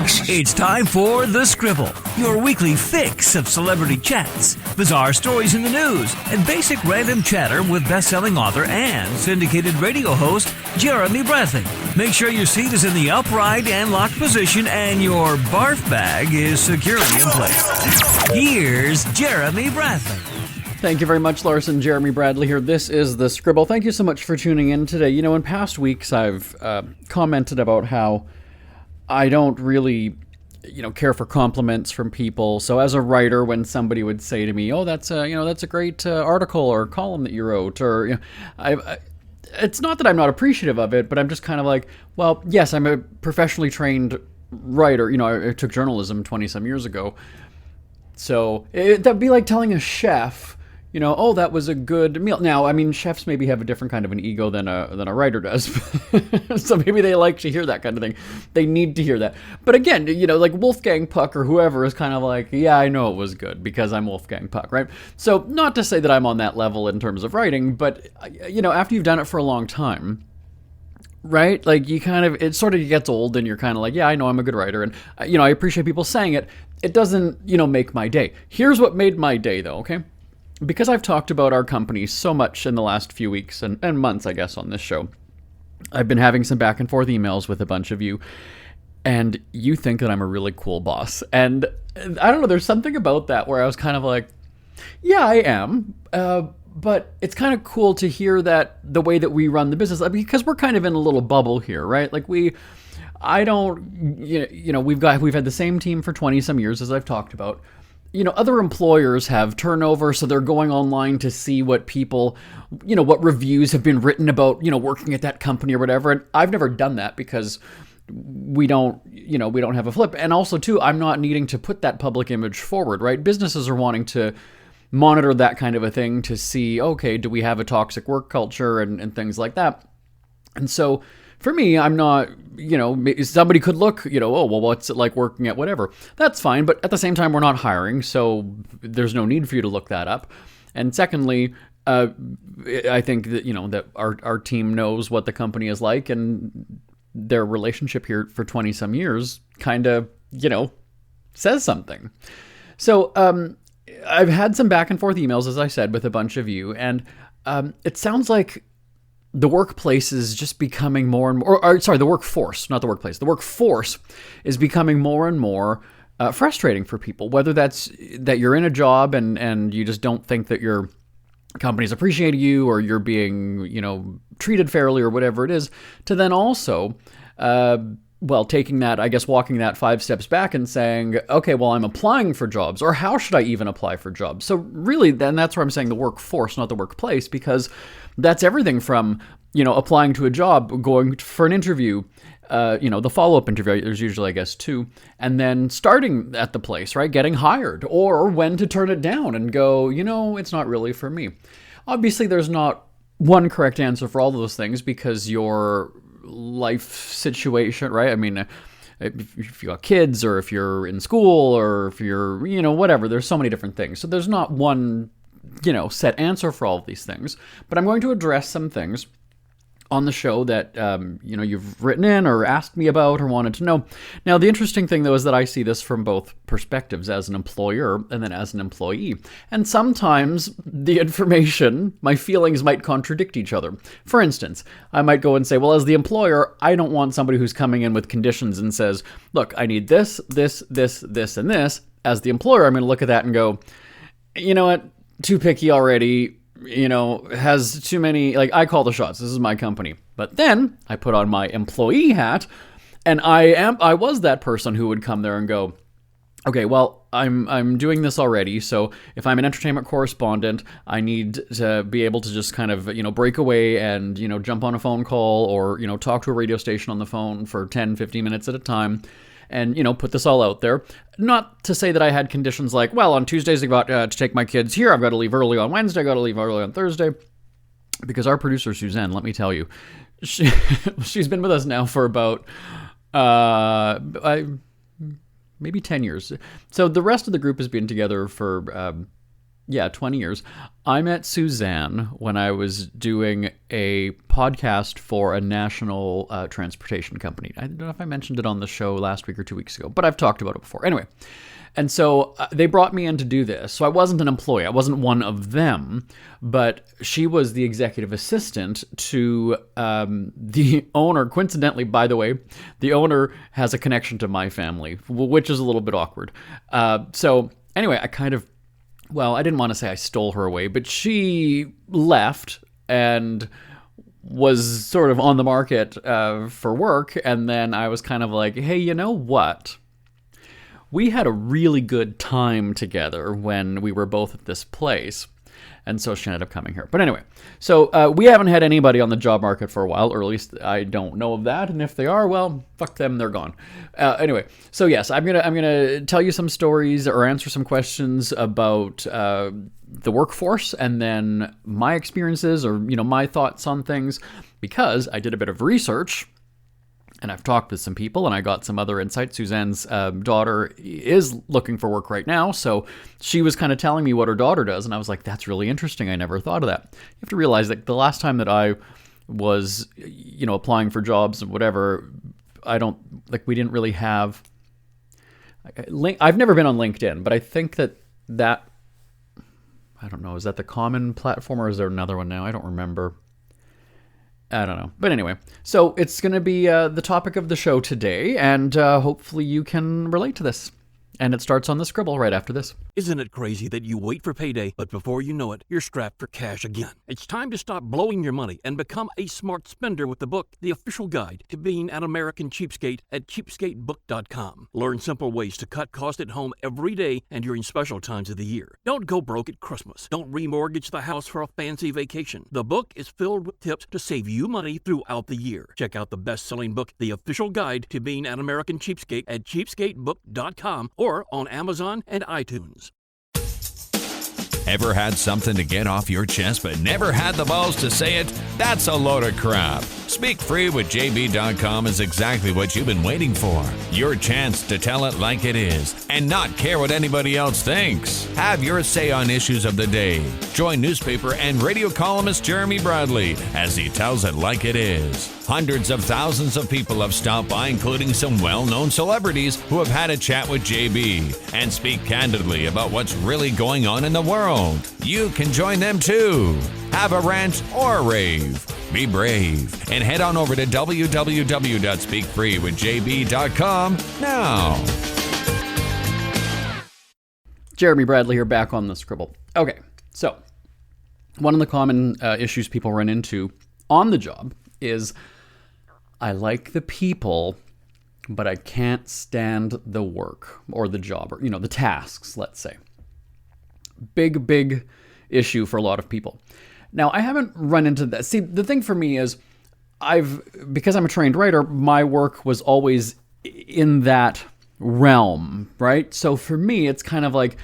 It's time for The Scribble, your weekly fix of celebrity chats, bizarre stories in the news, and basic random chatter with best-selling author and syndicated radio host Jeremy Bradley. Make sure your seat is in the upright and locked position and your barf bag is securely in place. Here's Jeremy Bradley. Thank you very much, Larson. Jeremy Bradley here. This is The Scribble. Thank you so much for tuning in today. You know, in past weeks, I've commented about how I don't really, care for compliments from people. So as a writer, when somebody would say to me, "Oh, that's a great article or column that you wrote," or it's not that I'm not appreciative of it, but I'm just kind of like, well, yes, I'm a professionally trained writer. I took journalism 20 some years ago. So that'd be like telling a chef, "Oh, that was a good meal." Now, I mean, chefs maybe have a different kind of an ego than a writer does. So maybe they like to hear that kind of thing. They need to hear that. But again, like Wolfgang Puck or whoever is kind of like, yeah, I know it was good because I'm Wolfgang Puck, right? So not to say that I'm on that level in terms of writing, but, after you've done it for a long time, right? Like it sort of gets old and you're kind of like, yeah, I know I'm a good writer. And, I appreciate people saying it. It doesn't, make my day. Here's what made my day though, okay? Because I've talked about our company so much in the last few weeks and months, I guess, on this show, I've been having some back and forth emails with a bunch of you, and you think that I'm a really cool boss. And I don't know, there's something about that where I was kind of like, yeah, I am, but it's kind of cool to hear that the way that we run the business, because we're kind of in a little bubble here, right? Like we've had the same team for 20 some years, as I've talked about. Other employers have turnover, so they're going online to see what people, what reviews have been written about, working at that company or whatever. And I've never done that because we don't have a flip. And also, too, I'm not needing to put that public image forward, right? Businesses are wanting to monitor that kind of a thing to see, okay, do we have a toxic work culture and things like that. And so for me, I'm not, somebody could look, oh, well, what's it like working at whatever? That's fine. But at the same time, we're not hiring. So there's no need for you to look that up. And secondly, I think that, that our team knows what the company is like, and their relationship here for 20 some years kind of, says something. So I've had some back and forth emails, as I said, with a bunch of you. And it sounds like the workplace is just becoming more and more, the workforce, not the workplace. The workforce is becoming more and more frustrating for people, whether that's that you're in a job and you just don't think that your company's appreciating you or you're being, treated fairly or whatever it is, to then also, taking that, I guess, walking that 5 steps back and saying, okay, well, I'm applying for jobs, or how should I even apply for jobs? So really, then that's where I'm saying the workforce, not the workplace, because that's everything from, applying to a job, going for an interview, the follow-up interview, there's usually, I guess, 2, and then starting at the place, right, getting hired, or when to turn it down and go, it's not really for me. Obviously, there's not one correct answer for all of those things because your life situation, right? I mean, if you got kids or if you're in school or if you're, whatever, there's so many different things. So there's not one, set answer for all of these things. But I'm going to address some things on the show that, you've written in or asked me about or wanted to know. Now, the interesting thing, though, is that I see this from both perspectives, as an employer and then as an employee. And sometimes the information, my feelings might contradict each other. For instance, I might go and say, well, as the employer, I don't want somebody who's coming in with conditions and says, look, I need this, this, this, this, and this. As the employer, I'm going to look at that and go, you know what, too picky already. Has too many, I call the shots. This is my company. But then I put on my employee hat, and I was that person who would come there and go, okay, well, I'm doing this already. So if I'm an entertainment correspondent, I need to be able to just kind of, break away and, jump on a phone call or, talk to a radio station on the phone for 10, 15 minutes at a time. And, put this all out there. Not to say that I had conditions like, well, on Tuesdays, I've got to take my kids here. I've got to leave early on Wednesday. I've got to leave early on Thursday. Because our producer, Suzanne, let me tell you, she's been with us now for about maybe 10 years. So the rest of the group has been together for Yeah, 20 years. I met Suzanne when I was doing a podcast for a national transportation company. I don't know if I mentioned it on the show last week or 2 weeks ago, but I've talked about it before. Anyway, and so they brought me in to do this. So I wasn't an employee. I wasn't one of them, but she was the executive assistant to the owner. Coincidentally, by the way, the owner has a connection to my family, which is a little bit awkward. So anyway, I didn't want to say I stole her away, but she left and was sort of on the market for work. And then I was kind of like, hey, you know what? We had a really good time together when we were both at this place. And so she ended up coming here. But anyway, so we haven't had anybody on the job market for a while, or at least I don't know of that. And if they are, well, fuck them, they're gone. Anyway, so yes, I'm gonna tell you some stories or answer some questions about the workforce, and then my experiences or my thoughts on things, because I did a bit of research. And I've talked with some people, and I got some other insights. Suzanne's daughter is looking for work right now, so she was kind of telling me what her daughter does, and I was like, that's really interesting. I never thought of that. You have to realize that the last time that I was, applying for jobs and whatever, we didn't really have... I've never been on LinkedIn, but I think that I don't know, is that the common platform, or is there another one now? I don't remember. I don't know. But anyway, so it's going to be the topic of the show today, and hopefully you can relate to this. And it starts on the Scribble right after this. Isn't it crazy that you wait for payday, but before you know it, you're strapped for cash again? It's time to stop blowing your money and become a smart spender with the book, The Official Guide to Being an American Cheapskate, at cheapskatebook.com. Learn simple ways to cut costs at home every day and during special times of the year. Don't go broke at Christmas. Don't remortgage the house for a fancy vacation. The book is filled with tips to save you money throughout the year. Check out the best-selling book, The Official Guide to Being an American Cheapskate, at cheapskatebook.com or on Amazon and iTunes. Ever had something to get off your chest but never had the balls to say it? That's a load of crap. Speak Free with JB.com is exactly what you've been waiting for. Your chance to tell it like it is and not care what anybody else thinks. Have your say on issues of the day. Join newspaper and radio columnist Jeremy Bradley as he tells it like it is. Hundreds of thousands of people have stopped by, including some well-known celebrities who have had a chat with JB and speak candidly about what's really going on in the world. You can join them too. Have a rant or a rave. Be brave and head on over to www.speakfreewithjb.com now. Jeremy Bradley here, back on the Scribble. Okay, so one of the common issues people run into on the job is, I like the people, but I can't stand the work or the job, or the tasks, let's say. Big issue for a lot of people. Now, I haven't run into that. See, the thing for me is, because I'm a trained writer, my work was always in that realm, right? So for me, it's kind of like,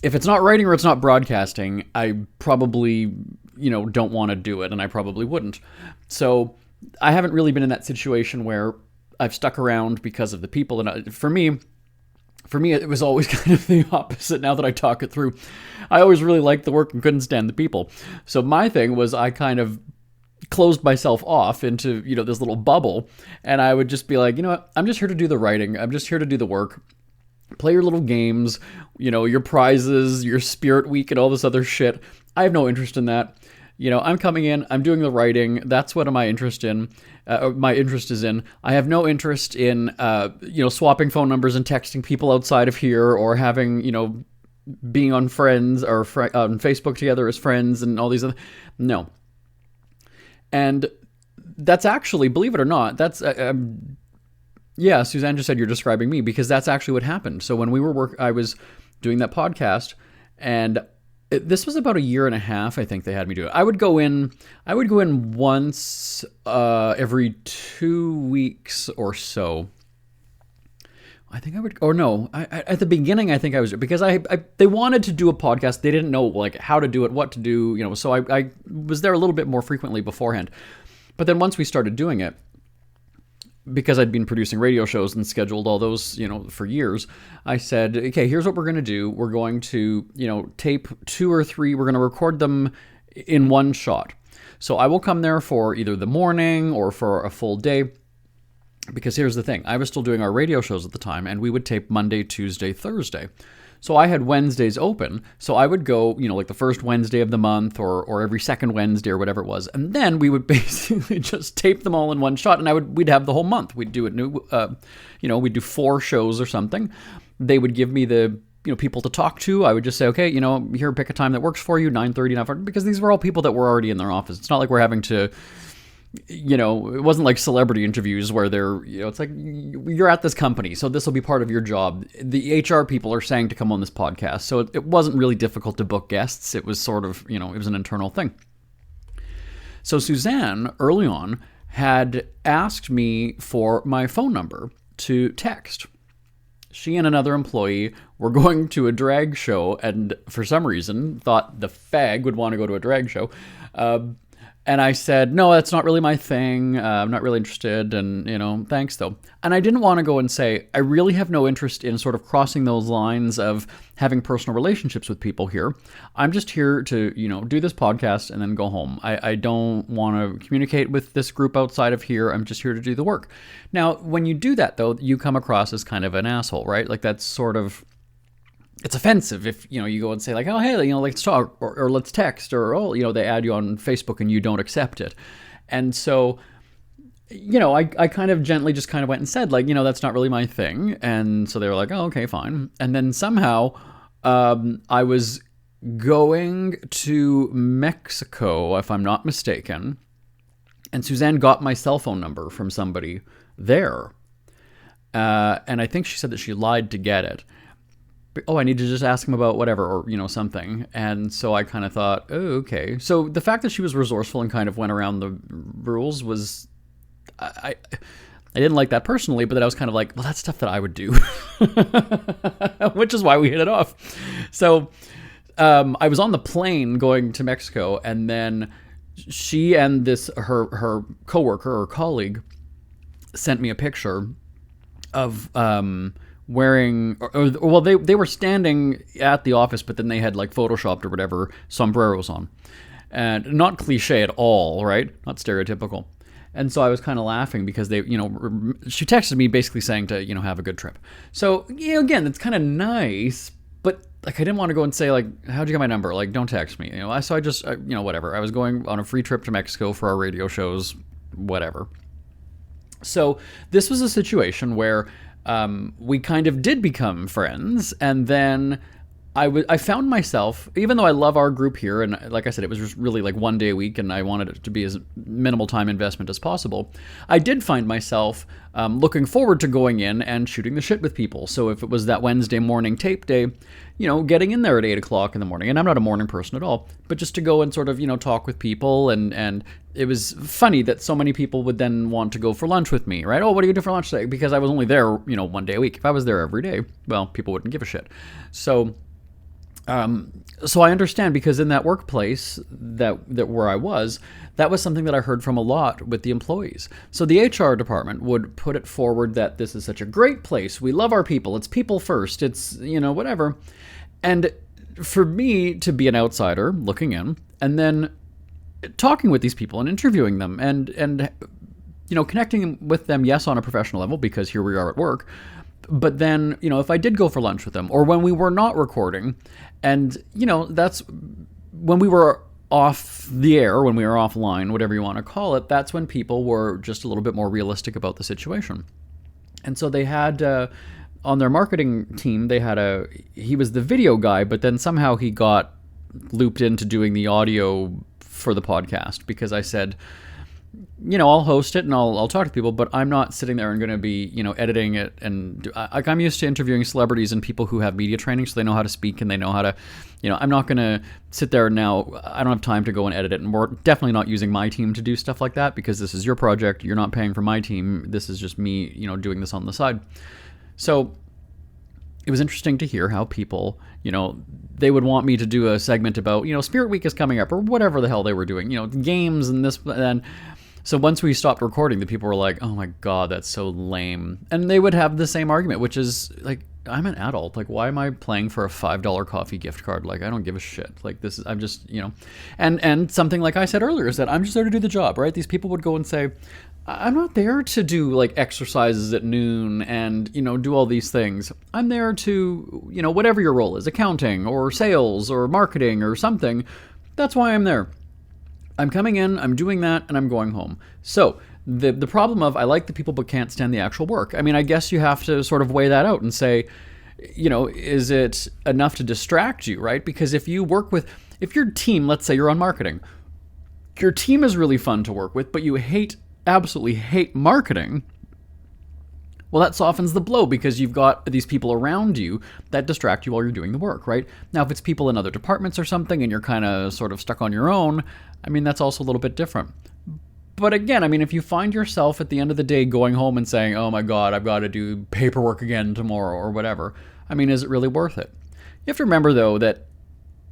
if it's not writing or it's not broadcasting, I probably, don't want to do it, and I probably wouldn't. So I haven't really been in that situation where I've stuck around because of the people. And for me, it was always kind of the opposite. Now that I talk it through, I always really liked the work and couldn't stand the people. So my thing was, I kind of closed myself off into, this little bubble. And I would just be like, you know what? I'm just here to do the writing. I'm just here to do the work. Play your little games, your prizes, your spirit week and all this other shit. I have no interest in that. I'm coming in, I'm doing the writing. That's what my interest is in. I have no interest in, swapping phone numbers and texting people outside of here, or having, being on Friends or on Facebook together as friends and all these other. No. And that's actually, believe it or not, that's, yeah, Suzanne just said you're describing me, because that's actually what happened. So when I was doing that podcast, and this was about a year and a half, I think they had me do it. I would go in once every 2 weeks or so. I think I would, or no, at the beginning, I think I was, because they wanted to do a podcast. They didn't know how to do it, what to do, so I was there a little bit more frequently beforehand. But then once we started doing it, because I'd been producing radio shows and scheduled all those, for years, I said, okay, here's what we're going to do. We're going to, tape 2 or 3. We're going to record them in one shot. So I will come there for either the morning or for a full day. Because here's the thing. I was still doing our radio shows at the time, and we would tape Monday, Tuesday, Thursday. So I had Wednesdays open. So I would go, like the first Wednesday of the month or every second Wednesday or whatever it was. And then we would basically just tape them all in one shot, and we'd have the whole month. We'd do we'd do 4 shows or something. They would give me the people to talk to. I would just say, okay, here, pick a time that works for you, 9:30, 9:40, because these were all people that were already in their office. It's not like we're having to, it wasn't like celebrity interviews where they're, it's like you're at this company, so this will be part of your job. The HR people are saying to come on this podcast. So it wasn't really difficult to book guests. It was sort of, it was an internal thing. So Suzanne early on had asked me for my phone number to text. She and another employee were going to a drag show, and for some reason thought the fag would want to go to a drag show. And I said, no, that's not really my thing. I'm not really interested. And, thanks though. And I didn't want to go and say, I really have no interest in sort of crossing those lines of having personal relationships with people here. I'm just here to, do this podcast and then go home. I don't want to communicate with this group outside of here. I'm just here to do the work. Now, when you do that though, you come across as kind of an asshole, right? Like that's sort of, it's offensive if, you go and say like, oh, hey, let's talk or let's text or, oh, they add you on Facebook and you don't accept it. And so, I kind of gently just kind of went and said like, that's not really my thing. And so they were like, oh, okay, fine. And then somehow I was going to Mexico, if I'm not mistaken. And Suzanne got my cell phone number from somebody there. And I think she said that she lied to get it. Oh, I need to just ask him about whatever or, something. And so I kind of thought, oh, okay. So the fact that she was resourceful and kind of went around the rules was, I didn't like that personally, but then I was kind of like, well, that's stuff that I would do, which is why we hit it off. So I was on the plane going to Mexico, and then she and her coworker or colleague sent me a picture of, wearing, well, they were standing at the office, but then they had like photoshopped or whatever sombreros on, and not cliche at all, right? Not stereotypical. And so I was kind of laughing because they, she texted me basically saying to, have a good trip. So, again, it's kind of nice, but like I didn't want to go and say like, how'd you get my number? Like, don't text me. So I just, whatever. I was going on a free trip to Mexico for our radio shows, whatever. So this was a situation where we kind of did become friends, and then I found myself, even though I love our group here, and like I said, it was just really like 1 day a week, and I wanted it to be as minimal time investment as possible, I did find myself looking forward to going in and shooting the shit with people. So if it was that Wednesday morning tape day, getting in there at 8 o'clock in the morning, and I'm not a morning person at all, but just to go and sort of, talk with people, and it was funny that so many people would then want to go for lunch with me, right? Oh, what do you do for lunch today? Because I was only there, 1 day a week. If I was there every day, well, people wouldn't give a shit. So I understand, because in that workplace that where I was, that was something that I heard from a lot with the employees. So the HR department would put it forward that this is such a great place. We love our people. It's people first. It's, whatever. And for me to be an outsider looking in and then talking with these people and interviewing them and connecting with them, yes, on a professional level, because here we are at work. But then, if I did go for lunch with them, or when we were not recording, and, that's when we were off the air, when we were offline, whatever you want to call it, that's when people were just a little bit more realistic about the situation. And so they had, on their marketing team, he was the video guy, but then somehow he got looped into doing the audio for the podcast, because I said, I'll host it and I'll talk to people, but I'm not sitting there and going to be, editing it. And I'm used to interviewing celebrities and people who have media training, so they know how to speak and they know how to, I'm not going to sit there now. I don't have time to go and edit it. And we're definitely not using my team to do stuff like that, because this is your project. You're not paying for my team. This is just me, doing this on the side. So it was interesting to hear how people, they would want me to do a segment about, Spirit Week is coming up, or whatever the hell they were doing, games and this and then. So once we stopped recording, the people were like, "Oh my god, that's so lame," and they would have the same argument, which is like, I'm an adult. Like, why am I playing for a $5 coffee gift card? Like, I don't give a shit. Like, this is, I'm just, and something like I said earlier is that I'm just there to do the job, right? These people would go and say, I'm not there to do like exercises at noon and, do all these things. I'm there to, whatever your role is, accounting or sales or marketing or something. That's why I'm there. I'm coming in, I'm doing that, and I'm going home. So the problem of I like the people but can't stand the actual work. I mean, I guess you have to sort of weigh that out and say, is it enough to distract you, right? Because if your team, let's say you're on marketing, your team is really fun to work with, but you absolutely hate marketing, well, that softens the blow because you've got these people around you that distract you while you're doing the work, right? Now, if it's people in other departments or something and you're kind of sort of stuck on your own, I mean, that's also a little bit different. But again, I mean, if you find yourself at the end of the day going home and saying, oh my God, I've got to do paperwork again tomorrow or whatever, I mean, is it really worth it? You have to remember, though, that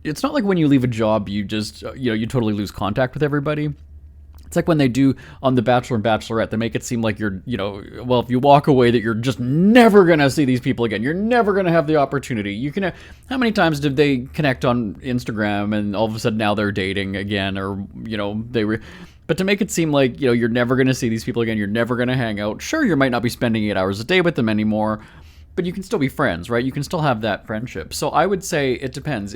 it's not like when you leave a job, you just, you totally lose contact with everybody. It's like when they do on The Bachelor and Bachelorette, they make it seem like you're, well, if you walk away that you're just never going to see these people again. You're never going to have the opportunity. How many times did they connect on Instagram and all of a sudden now they're dating again or, but to make it seem like, you're never going to see these people again, you're never going to hang out. Sure, you might not be spending 8 hours a day with them anymore, but you can still be friends, right? You can still have that friendship. So I would say it depends.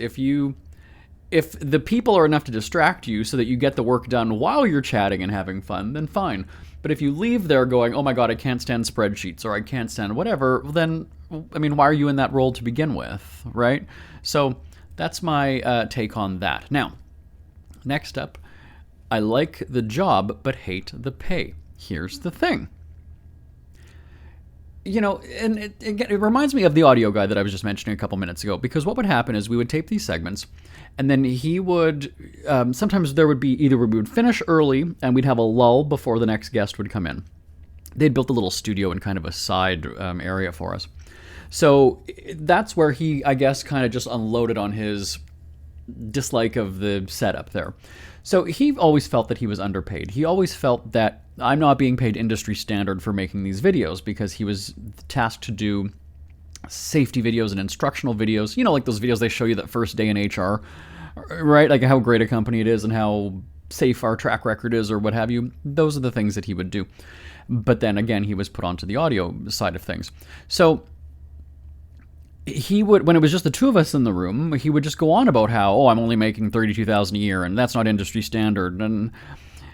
If the people are enough to distract you so that you get the work done while you're chatting and having fun, then fine. But if you leave there going, oh my God, I can't stand spreadsheets or I can't stand whatever, then, I mean, why are you in that role to begin with, right? So that's my take on that. Now, next up, I like the job but hate the pay. Here's the thing. And it reminds me of the audio guy that I was just mentioning a couple minutes ago, because what would happen is we would tape these segments, and then he would, sometimes there would be either we would finish early and we'd have a lull before the next guest would come in. They'd built a little studio in kind of a side area for us. So that's where he, I guess, kind of just unloaded on his dislike of the setup there. So he always felt that he was underpaid. He always felt that I'm not being paid industry standard for making these videos because he was tasked to do safety videos and instructional videos. Like those videos they show you that first day in HR, right? Like how great a company it is and how safe our track record is or what have you. Those are the things that he would do. But then again, he was put onto the audio side of things. So he would, when it was just the two of us in the room, he would just go on about how, I'm only making $32,000 a year and that's not industry standard. And,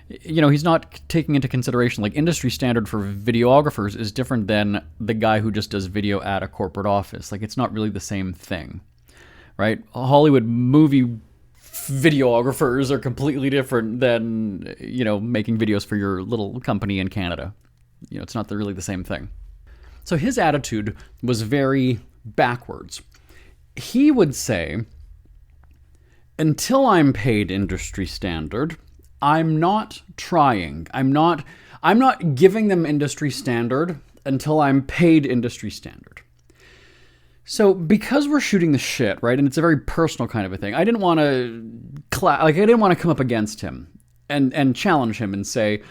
he's not taking into consideration, like, industry standard for videographers is different than the guy who just does video at a corporate office. Like, it's not really the same thing, right? Hollywood movie videographers are completely different than, making videos for your little company in Canada. It's not really the same thing. So his attitude was very backwards. He would say, until I'm paid industry standard, I'm not trying. I'm not giving them industry standard until I'm paid industry standard. So because we're shooting the shit, right, and it's a very personal kind of a thing, I didn't want to come up against him and challenge him and say,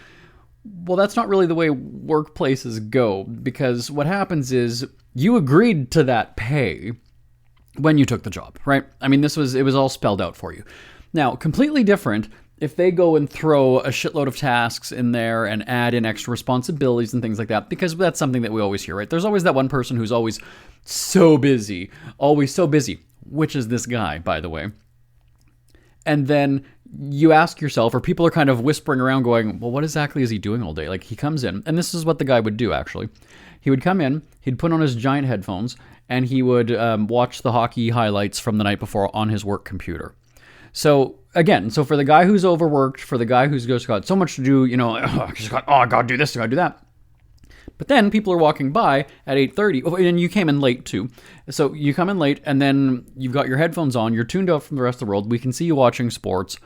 well, that's not really the way workplaces go, because what happens is you agreed to that pay when you took the job, right? I mean, it was all spelled out for you. Now, completely different if they go and throw a shitload of tasks in there and add in extra responsibilities and things like that, because that's something that we always hear, right? There's always that one person who's always so busy, which is this guy, by the way. And then you ask yourself, or people are kind of whispering around going, well, what exactly is he doing all day? Like, he comes in, and this is what the guy would do, actually. He would come in, he'd put on his giant headphones, and he would watch the hockey highlights from the night before on his work computer. So, again, for the guy who's overworked, for the guy who's just got so much to do, I gotta do this, I gotta do that. But then people are walking by at 8:30, and you came in late too. So you come in late, and then you've got your headphones on, you're tuned out from the rest of the world, we can see you watching sports,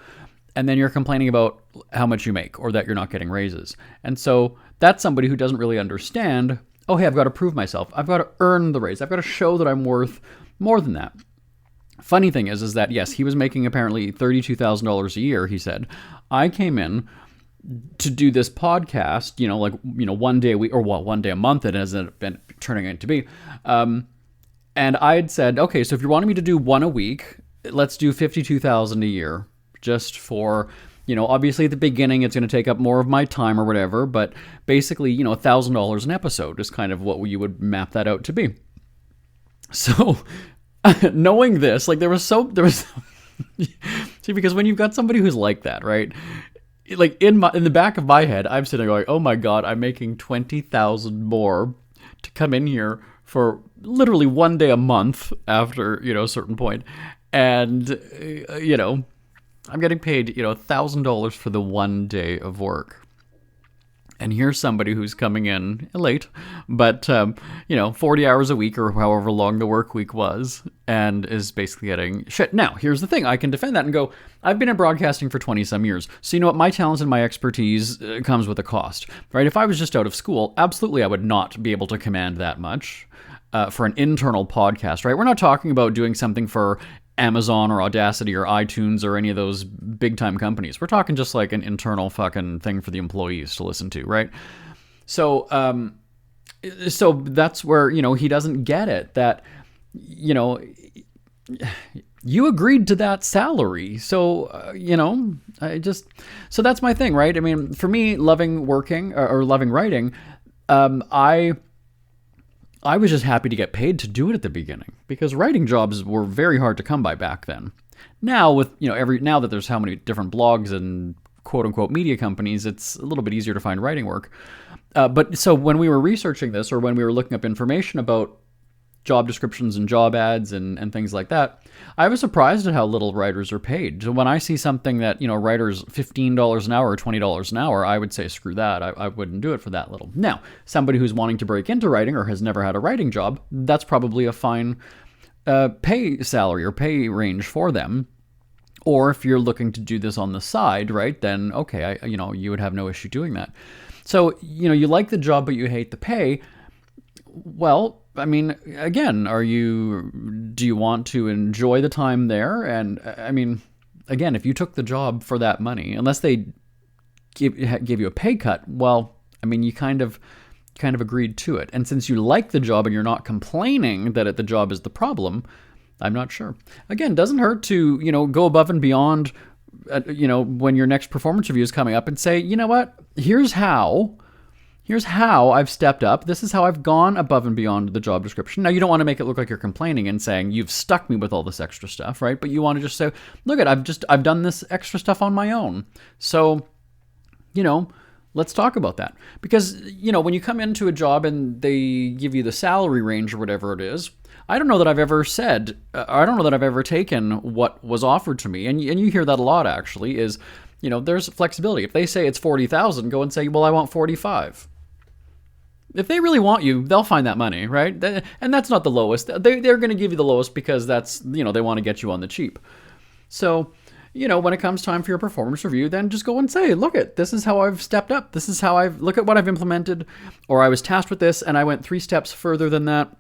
and then you're complaining about how much you make, or that you're not getting raises. And so that's somebody who doesn't really understand, oh, hey, I've got to prove myself, I've got to earn the raise, I've got to show that I'm worth more than that. Funny thing is that, yes, he was making apparently $32,000 a year, he said. I came in to do this podcast, like, one day a week, or one day a month it has been turning out to be. And I had said, okay, so if you're wanting me to do one a week, let's do $52,000 a year, just for, obviously at the beginning it's going to take up more of my time or whatever, but basically, $1,000 an episode is kind of what you would map that out to be. So knowing this, like there was see, because when you've got somebody who's like that, right? Like in the back of my head, I'm sitting going, oh my God, I'm making $20,000 more to come in here for literally one day a month after, a certain point. And, I'm getting paid, $1,000 for the one day of work. And here's somebody who's coming in late, but, 40 hours a week or however long the work week was, and is basically getting shit. Now, here's the thing. I can defend that and go, I've been in broadcasting for 20 some years. So you know what? My talents and my expertise comes with a cost, right? If I was just out of school, absolutely I would not be able to command that much for an internal podcast, right? We're not talking about doing something for Amazon or Audacity or iTunes or any of those big time companies. We're talking just like an internal fucking thing for the employees to listen to, right? So, so that's where, he doesn't get it, that, you agreed to that salary. So, so that's my thing, right? I mean, for me, loving working or loving writing, I was just happy to get paid to do it at the beginning, because writing jobs were very hard to come by back then. Now with, now that there's how many different blogs and quote unquote media companies, it's a little bit easier to find writing work. But so when we were researching this, or when we were looking up information about job descriptions and job ads and things like that, I was surprised at how little writers are paid. So when I see something that, writers $15 an hour or $20 an hour, I would say, screw that. I wouldn't do it for that little. Now, somebody who's wanting to break into writing or has never had a writing job, that's probably a fine pay salary or pay range for them. Or if you're looking to do this on the side, right, then okay, you would have no issue doing that. So, you like the job, but you hate the pay. Well, I mean, again, do you want to enjoy the time there? And I mean, again, if you took the job for that money, unless they give you a pay cut, well, I mean, you kind of agreed to it. And since you like the job and you're not complaining that the job is the problem, I'm not sure. Again, doesn't hurt to, go above and beyond, when your next performance review is coming up and say, you know what, here's how I've stepped up. This is how I've gone above and beyond the job description. Now, you don't want to make it look like you're complaining and saying you've stuck me with all this extra stuff, right? But you want to just say, look I've done this extra stuff on my own. So, let's talk about that. Because, when you come into a job and they give you the salary range or whatever it is, I don't know that I've ever taken what was offered to me. And you hear that a lot, actually, is, there's flexibility. If they say it's 40,000, go and say, well, I want 45. If they really want you, they'll find that money, right? And that's not the lowest. They're going to give you the lowest because that's, they want to get you on the cheap. So, when it comes time for your performance review, then just go and say, this is how I've stepped up. This is how look at what I've implemented, or I was tasked with this and I went 3 steps further than that.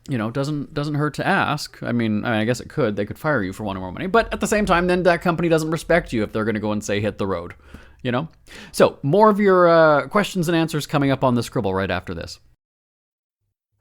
Doesn't hurt to ask. I mean, I guess it could. They could fire you for wanting more money. But at the same time, then that company doesn't respect you if they're going to go and say, hit the road. So more of your questions and answers coming up on the Scribble right after this.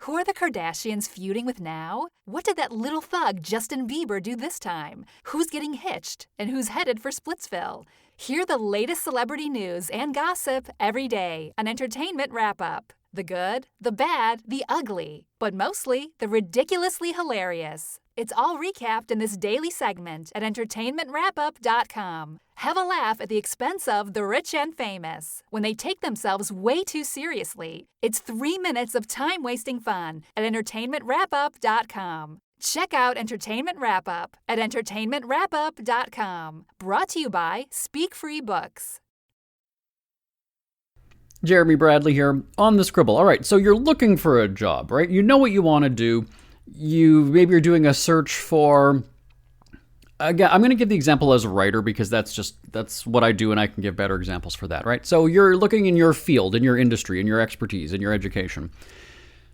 Who are the Kardashians feuding with now? What did that little thug Justin Bieber do this time? Who's getting hitched? And who's headed for Splitsville? Hear the latest celebrity news and gossip every day on Entertainment Wrap-Up. The good, the bad, the ugly, but mostly the ridiculously hilarious. It's all recapped in this daily segment at entertainmentwrapup.com. Have a laugh at the expense of the rich and famous when they take themselves way too seriously. It's 3 minutes of time-wasting fun at entertainmentwrapup.com. Check out Entertainment Wrap-Up at entertainmentwrapup.com. Brought to you by Speak Free Books. Jeremy Bradley here on the Scribble. All right, so you're looking for a job, right? You know what you want to do. Maybe you're doing a search for, again, I'm going to give the example as a writer because that's what I do and I can give better examples for that, right? So you're looking in your field, in your industry, in your expertise, in your education.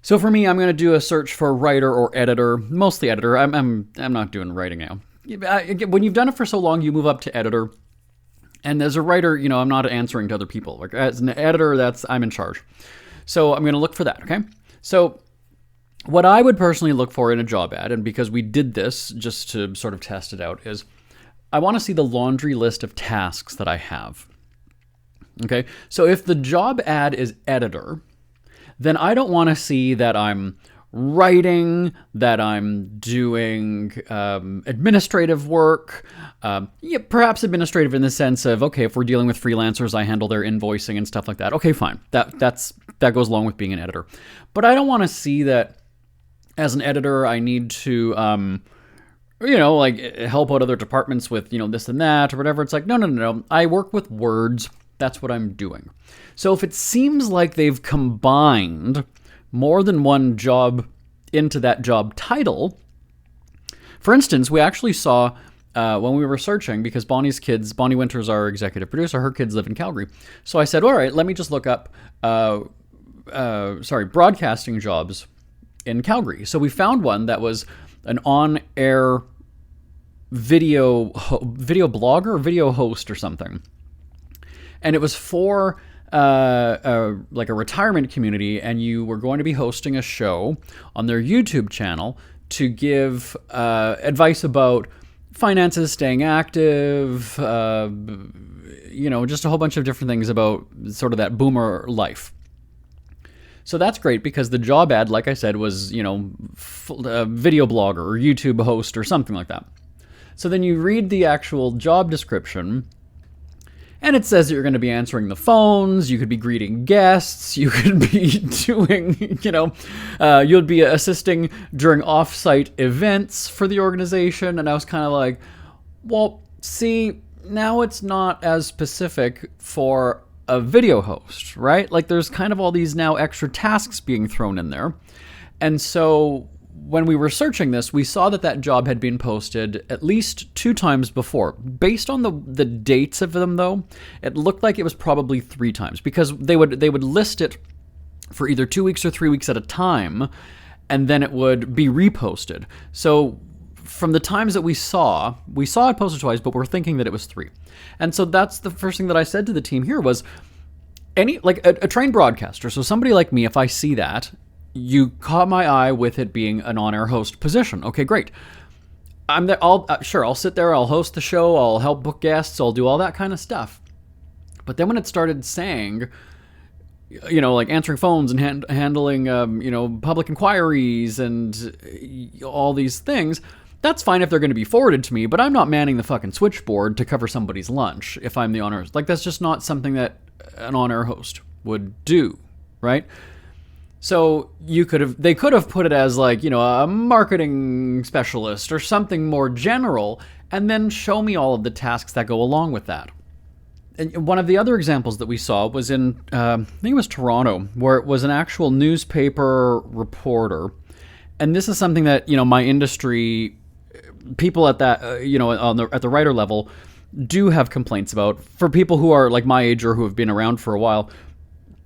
So for me, I'm going to do a search for writer or editor, mostly editor. I'm not doing writing now. When you've done it for so long, you move up to editor. And as a writer, I'm not answering to other people. Like as an editor, I'm in charge. So I'm going to look for that, okay? So what I would personally look for in a job ad, and because we did this just to sort of test it out, is I want to see the laundry list of tasks that I have. Okay? So if the job ad is editor, then I don't want to see that I'm writing, that I'm doing administrative work, perhaps administrative in the sense of, okay, if we're dealing with freelancers, I handle their invoicing and stuff like that. Okay, fine. That goes along with being an editor. But I don't want to see that as an editor, I need to, help out other departments with, this and that or whatever. It's like, no. I work with words. That's what I'm doing. So if it seems like they've combined more than one job into that job title. For instance, we actually saw when we were searching, because Bonnie Winter's our executive producer, her kids live in Calgary. So I said, all right, let me just look up, broadcasting jobs in Calgary. So we found one that was an on-air video blogger, or video host or something. And it was for like a retirement community, and you were going to be hosting a show on their YouTube channel to give advice about finances, staying active, just a whole bunch of different things about sort of that boomer life. So that's great because the job ad, like I said, was, a video blogger or YouTube host or something like that. So then you read the actual job description, and it says that you're going to be answering the phones, you could be greeting guests, you could be doing, you'll be assisting during off-site events for the organization. And I was kind of like, well, see, now it's not as specific for a video host, right? Like there's kind of all these now extra tasks being thrown in there. And so when we were searching this, we saw that job had been posted at least 2 times before. Based on the dates of them, though, it looked like it was probably 3 times, because they would list it for either 2 weeks or 3 weeks at a time, and then it would be reposted. So from the times that we saw it posted twice, but we're thinking that it was 3. And so that's the first thing that I said to the team here was, a trained broadcaster, so somebody like me, if I see that, you caught my eye with it being an on-air host position. Okay, great. I'm there. I'll sit there. I'll host the show. I'll help book guests. I'll do all that kind of stuff. But then when it started saying, like answering phones and handling, public inquiries and all these things, that's fine if they're going to be forwarded to me. But I'm not manning the fucking switchboard to cover somebody's lunch if I'm the on-air host. Like that's just not something that an on-air host would do, right? So they could have put it as like, a marketing specialist or something more general, and then show me all of the tasks that go along with that. And one of the other examples that we saw was in, I think it was Toronto, where it was an actual newspaper reporter. And this is something that, my industry, people at that, at the writer level do have complaints about. For people who are like my age or who have been around for a while,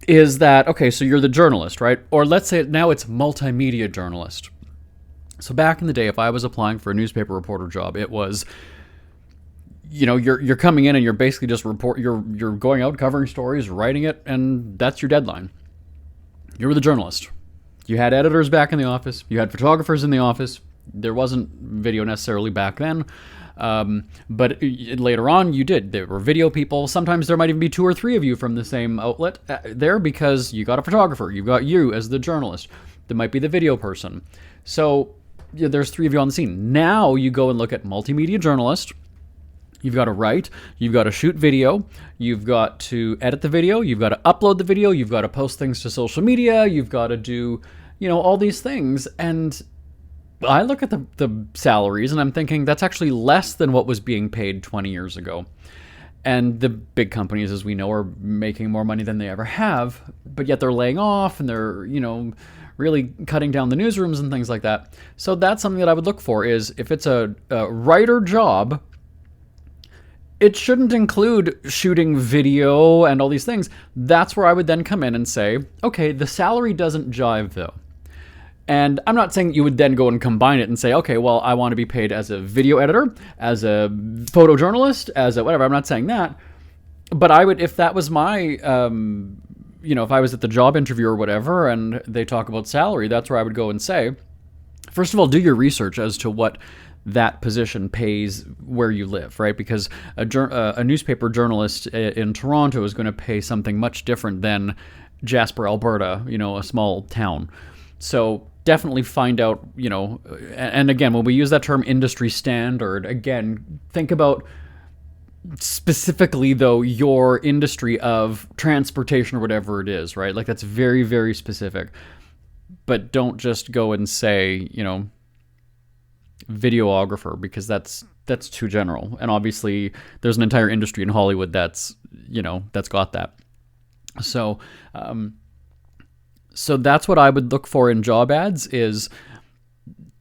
is that, okay, so you're the journalist, right? Or let's say now it's multimedia journalist. So back in the day, if I was applying for a newspaper reporter job, it was, you're coming in and you're basically just you're going out covering stories, writing it, and that's your deadline. You were the journalist. You had editors back in the office. You had photographers in the office. There wasn't video necessarily back then. But later on, you did. There were video people. Sometimes there might even be 2 or 3 of you from the same outlet there because you got a photographer. You've got you as the journalist. There might be the video person. So there's 3 of you on the scene. Now you go and look at multimedia journalist. You've got to write. You've got to shoot video. You've got to edit the video. You've got to upload the video. You've got to post things to social media. You've got to do, all these things. And I look at the salaries and I'm thinking that's actually less than what was being paid 20 years ago. And the big companies, as we know, are making more money than they ever have, but yet they're laying off and they're, really cutting down the newsrooms and things like that. So that's something that I would look for is if it's a writer job, it shouldn't include shooting video and all these things. That's where I would then come in and say, okay, the salary doesn't jive though. And I'm not saying you would then go and combine it and say, okay, well, I want to be paid as a video editor, as a photojournalist, as a whatever. I'm not saying that. But I would, if that was my, if I was at the job interview or whatever, and they talk about salary, that's where I would go and say, first of all, do your research as to what that position pays where you live, right? Because a newspaper journalist in Toronto is going to pay something much different than Jasper, Alberta, a small town. So definitely find out, and again, when we use that term industry standard, again, think about specifically, though, your industry of transportation or whatever it is, right? Like, that's very, very specific. But don't just go and say, videographer, because that's too general. And obviously, there's an entire industry in Hollywood that's got that. So, so that's what I would look for in job ads, is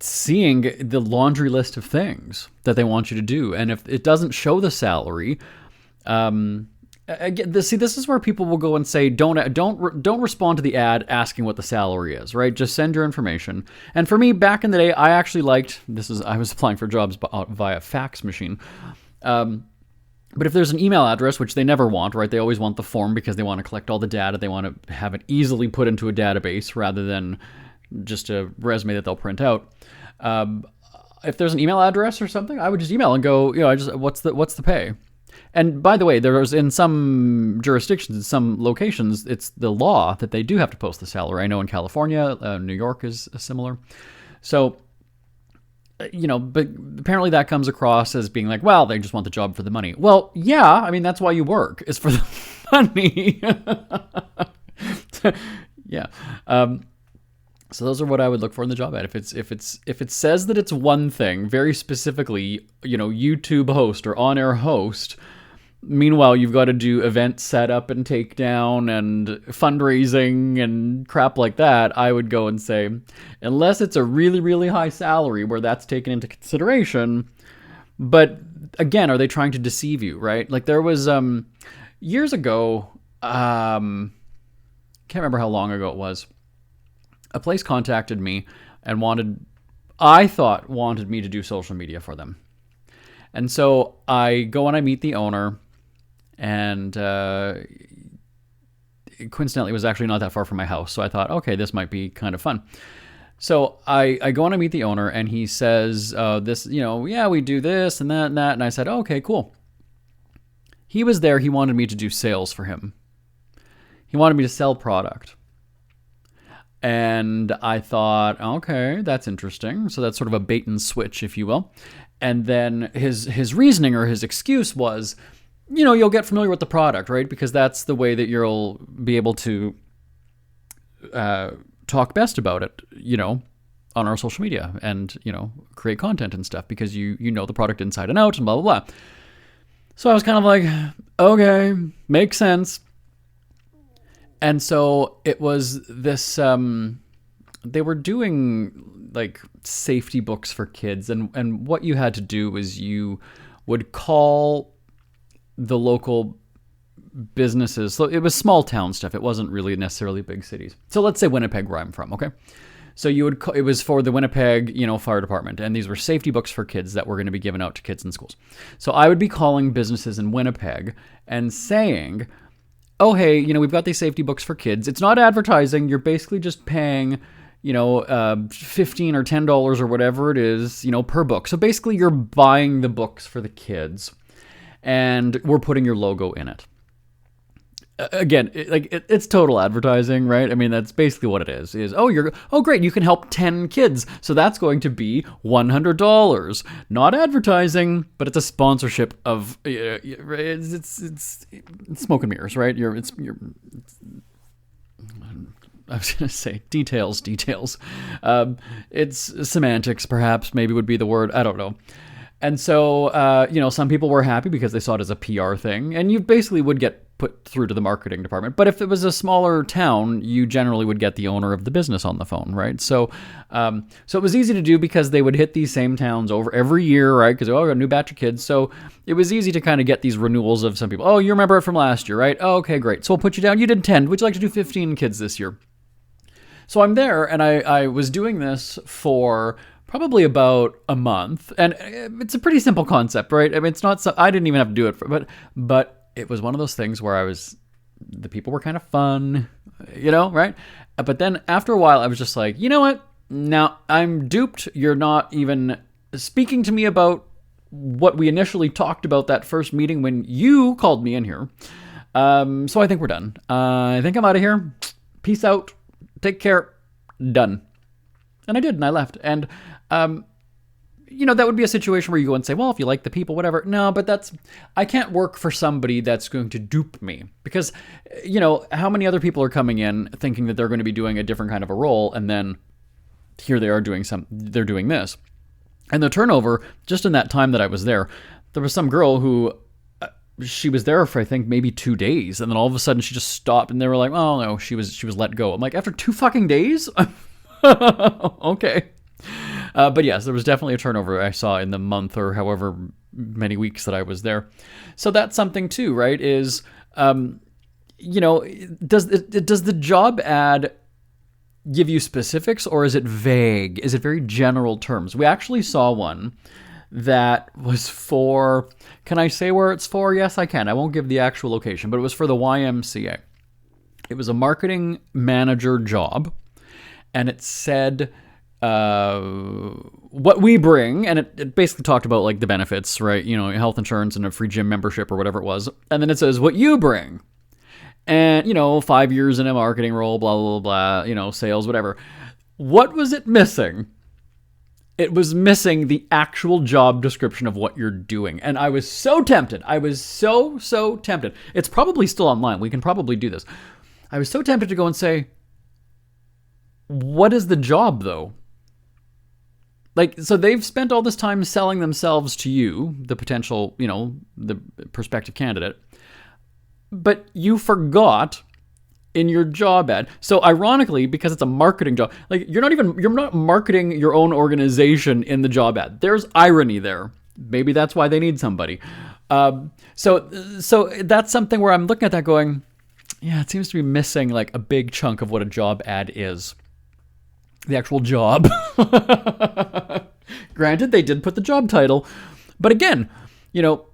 seeing the laundry list of things that they want you to do. And if it doesn't show the salary, again, this is where people will go and say, don't respond to the ad asking what the salary is, right? Just send your information. And for me, back in the day, I actually liked, I was applying for jobs via fax machine. But if there's an email address, which they never want, right? They always want the form because they want to collect all the data. They want to have it easily put into a database rather than just a resume that they'll print out. If there's an email address or something, I would just email and go, what's the pay? And by the way, there's in some jurisdictions, in some locations, it's the law that they do have to post the salary. I know in California, New York is similar. So, but apparently that comes across as being like, well, they just want the job for the money. Well, yeah, I mean, that's why you work, is for the money. Yeah. So those are what I would look for in the job ad. If it says that it's one thing, very specifically, YouTube host or on-air host, meanwhile you've got to do event setup and takedown and fundraising and crap like that, I would go and say, unless it's a really, really high salary where that's taken into consideration. But again, are they trying to deceive you, right? Like there was years ago, can't remember how long ago it was. A place contacted me and wanted me to do social media for them. And so I go and I meet the owner, and coincidentally, it was actually not that far from my house. So I thought, okay, this might be kind of fun. So I go and I meet the owner, and he says, yeah, we do this and that and that. And I said, oh, okay, cool. He was there. He wanted me to do sales for him. He wanted me to sell product. And I thought, okay, that's interesting. So that's sort of a bait and switch, if you will. And then his reasoning or his excuse was, you'll get familiar with the product, right? Because that's the way that you'll be able to talk best about it, on our social media and, create content and stuff because you know the product inside and out and blah, blah, blah. So I was kind of like, okay, makes sense. And so it was this, they were doing like safety books for kids. And what you had to do was you would call the local businesses. So it was small town stuff. It wasn't really necessarily big cities. So let's say Winnipeg, where I'm from. Okay. So it was for the Winnipeg, fire department. And these were safety books for kids that were going to be given out to kids in schools. So I would be calling businesses in Winnipeg and saying, oh, hey, we've got these safety books for kids. It's not advertising. You're basically just paying, $15 or $10 or whatever it is, per book. So basically you're buying the books for the kids and we're putting your logo in it. Again, it's total advertising, right? I mean, that's basically what it is, oh, great, you can help 10 kids. So that's going to be $100. Not advertising, but it's a sponsorship of, it's smoke and mirrors, right? I was going to say details. It's semantics, perhaps, maybe would be the word. I don't know. And so, some people were happy because they saw it as a PR thing, and you basically would get put through to the marketing department. But if it was a smaller town, you generally would get the owner of the business on the phone, right? So it was easy to do because they would hit these same towns over every year, right? Because, I got a new batch of kids. So it was easy to kind of get these renewals of some people. Oh, you remember it from last year, right? Oh, okay, great. So we'll put you down. You did 10. Would you like to do 15 kids this year? So I'm there, and I was doing this for probably about a month, and it's a pretty simple concept, right? I mean, it's not. I didn't even have to do it, but it was one of those things where the people were kind of fun, right? But then after a while, I was just like, you know what? Now I'm duped. You're not even speaking to me about what we initially talked about that first meeting when you called me in here. So I think we're done. I think I'm out of here. Peace out. Take care. Done. And I did, and I left. And, that would be a situation where you go and say, well, if you like the people, whatever. No, but I can't work for somebody that's going to dupe me. Because, how many other people are coming in thinking that they're going to be doing a different kind of a role, and then here they are they're doing this. And the turnover, just in that time that I was there was some girl who, she was there for, I think, maybe 2 days. And then all of a sudden she just stopped and they were like, oh no, she was let go. I'm like, after 2 fucking days? Okay. But yes, there was definitely a turnover I saw in the month or however many weeks that I was there. So that's something too, right? Is, does the job ad give you specifics, or is it vague? Is it very general terms? We actually saw one that was for, can I say where it's for? Yes, I can. I won't give the actual location, but it was for the YMCA. It was a marketing manager job, and it said what we bring, and it basically talked about like the benefits, right? Health insurance and a free gym membership or whatever it was. And then it says what you bring. And, 5 years in a marketing role, blah, blah, blah, sales, whatever. What was it missing? It was missing the actual job description of what you're doing. And I was so tempted. I was so tempted. It's probably still online. We can probably do this. I was so tempted to go and say, what is the job, though? So they've spent all this time selling themselves to you, the potential, the prospective candidate. But you forgot in your job ad. So ironically, because it's a marketing job, you're not marketing your own organization in the job ad. There's irony there. Maybe that's why they need somebody. So that's something where I'm looking at that going, yeah, it seems to be missing like a big chunk of what a job ad is. The actual job. Granted, they did put the job title, but again,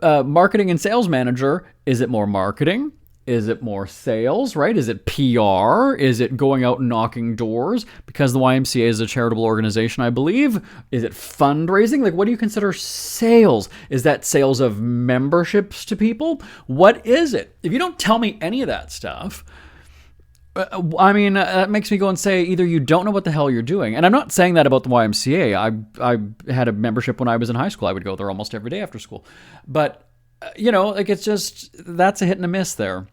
marketing and sales manager, is it more marketing? Is it more sales, right? Is it PR? Is it going out and knocking doors? Because the YMCA is a charitable organization, I believe. Is it fundraising? What do you consider sales? Is that sales of memberships to people? What is it? If you don't tell me any of that stuff, that makes me go and say either you don't know what the hell you're doing. And I'm not saying that about the YMCA. I had a membership when I was in high school. I would go there almost every day after school. But, it's just, that's a hit and a miss there.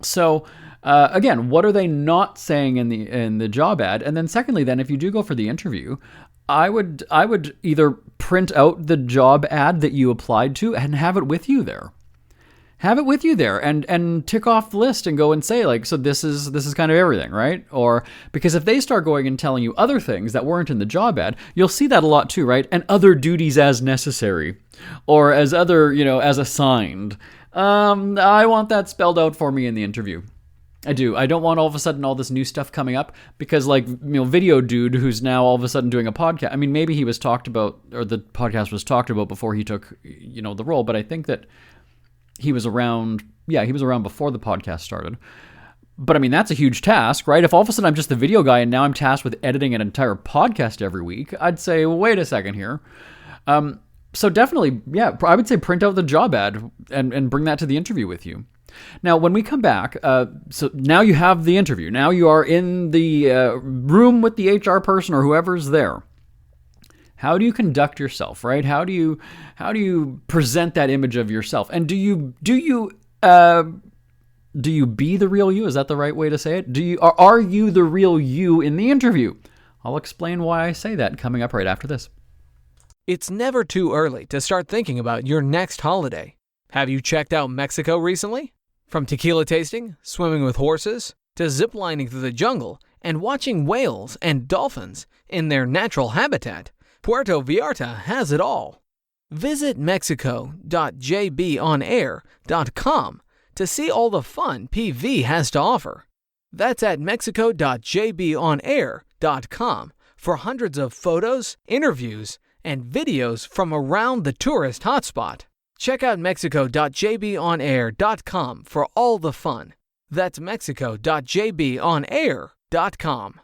So, again, what are they not saying in the job ad? And then secondly, then if you do go for the interview, I would either print out the job ad that you applied to and have it with you there. Have it with you there and tick off the list and go and say so this is kind of everything, right? Or because if they start going and telling you other things that weren't in the job ad, you'll see that a lot too, right? And other duties as necessary or as other, as assigned. I want that spelled out for me in the interview. I do. I don't want all of a sudden all this new stuff coming up because Video Dude, who's now all of a sudden doing a podcast. Maybe he was talked about, or the podcast was talked about before he took, the role, but I think that he was around before the podcast started. But that's a huge task, right? If all of a sudden I'm just the video guy and now I'm tasked with editing an entire podcast every week, I'd say, well, wait a second here. So definitely, yeah, I would say print out the job ad and bring that to the interview with you. Now, when we come back, so now you have the interview. Now you are in the room with the HR person or whoever's there. How do you conduct yourself, right? How do you present that image of yourself? And do you be the real you? Is that the right way to say it? Are you the real you in the interview? I'll explain why I say that coming up right after this. It's never too early to start thinking about your next holiday. Have you checked out Mexico recently? From tequila tasting, swimming with horses, to ziplining through the jungle and watching whales and dolphins in their natural habitat, Puerto Vallarta has it all. Visit mexico.jbonair.com to see all the fun PV has to offer. That's at mexico.jbonair.com for hundreds of photos, interviews, and videos from around the tourist hotspot. Check out mexico.jbonair.com for all the fun. That's mexico.jbonair.com.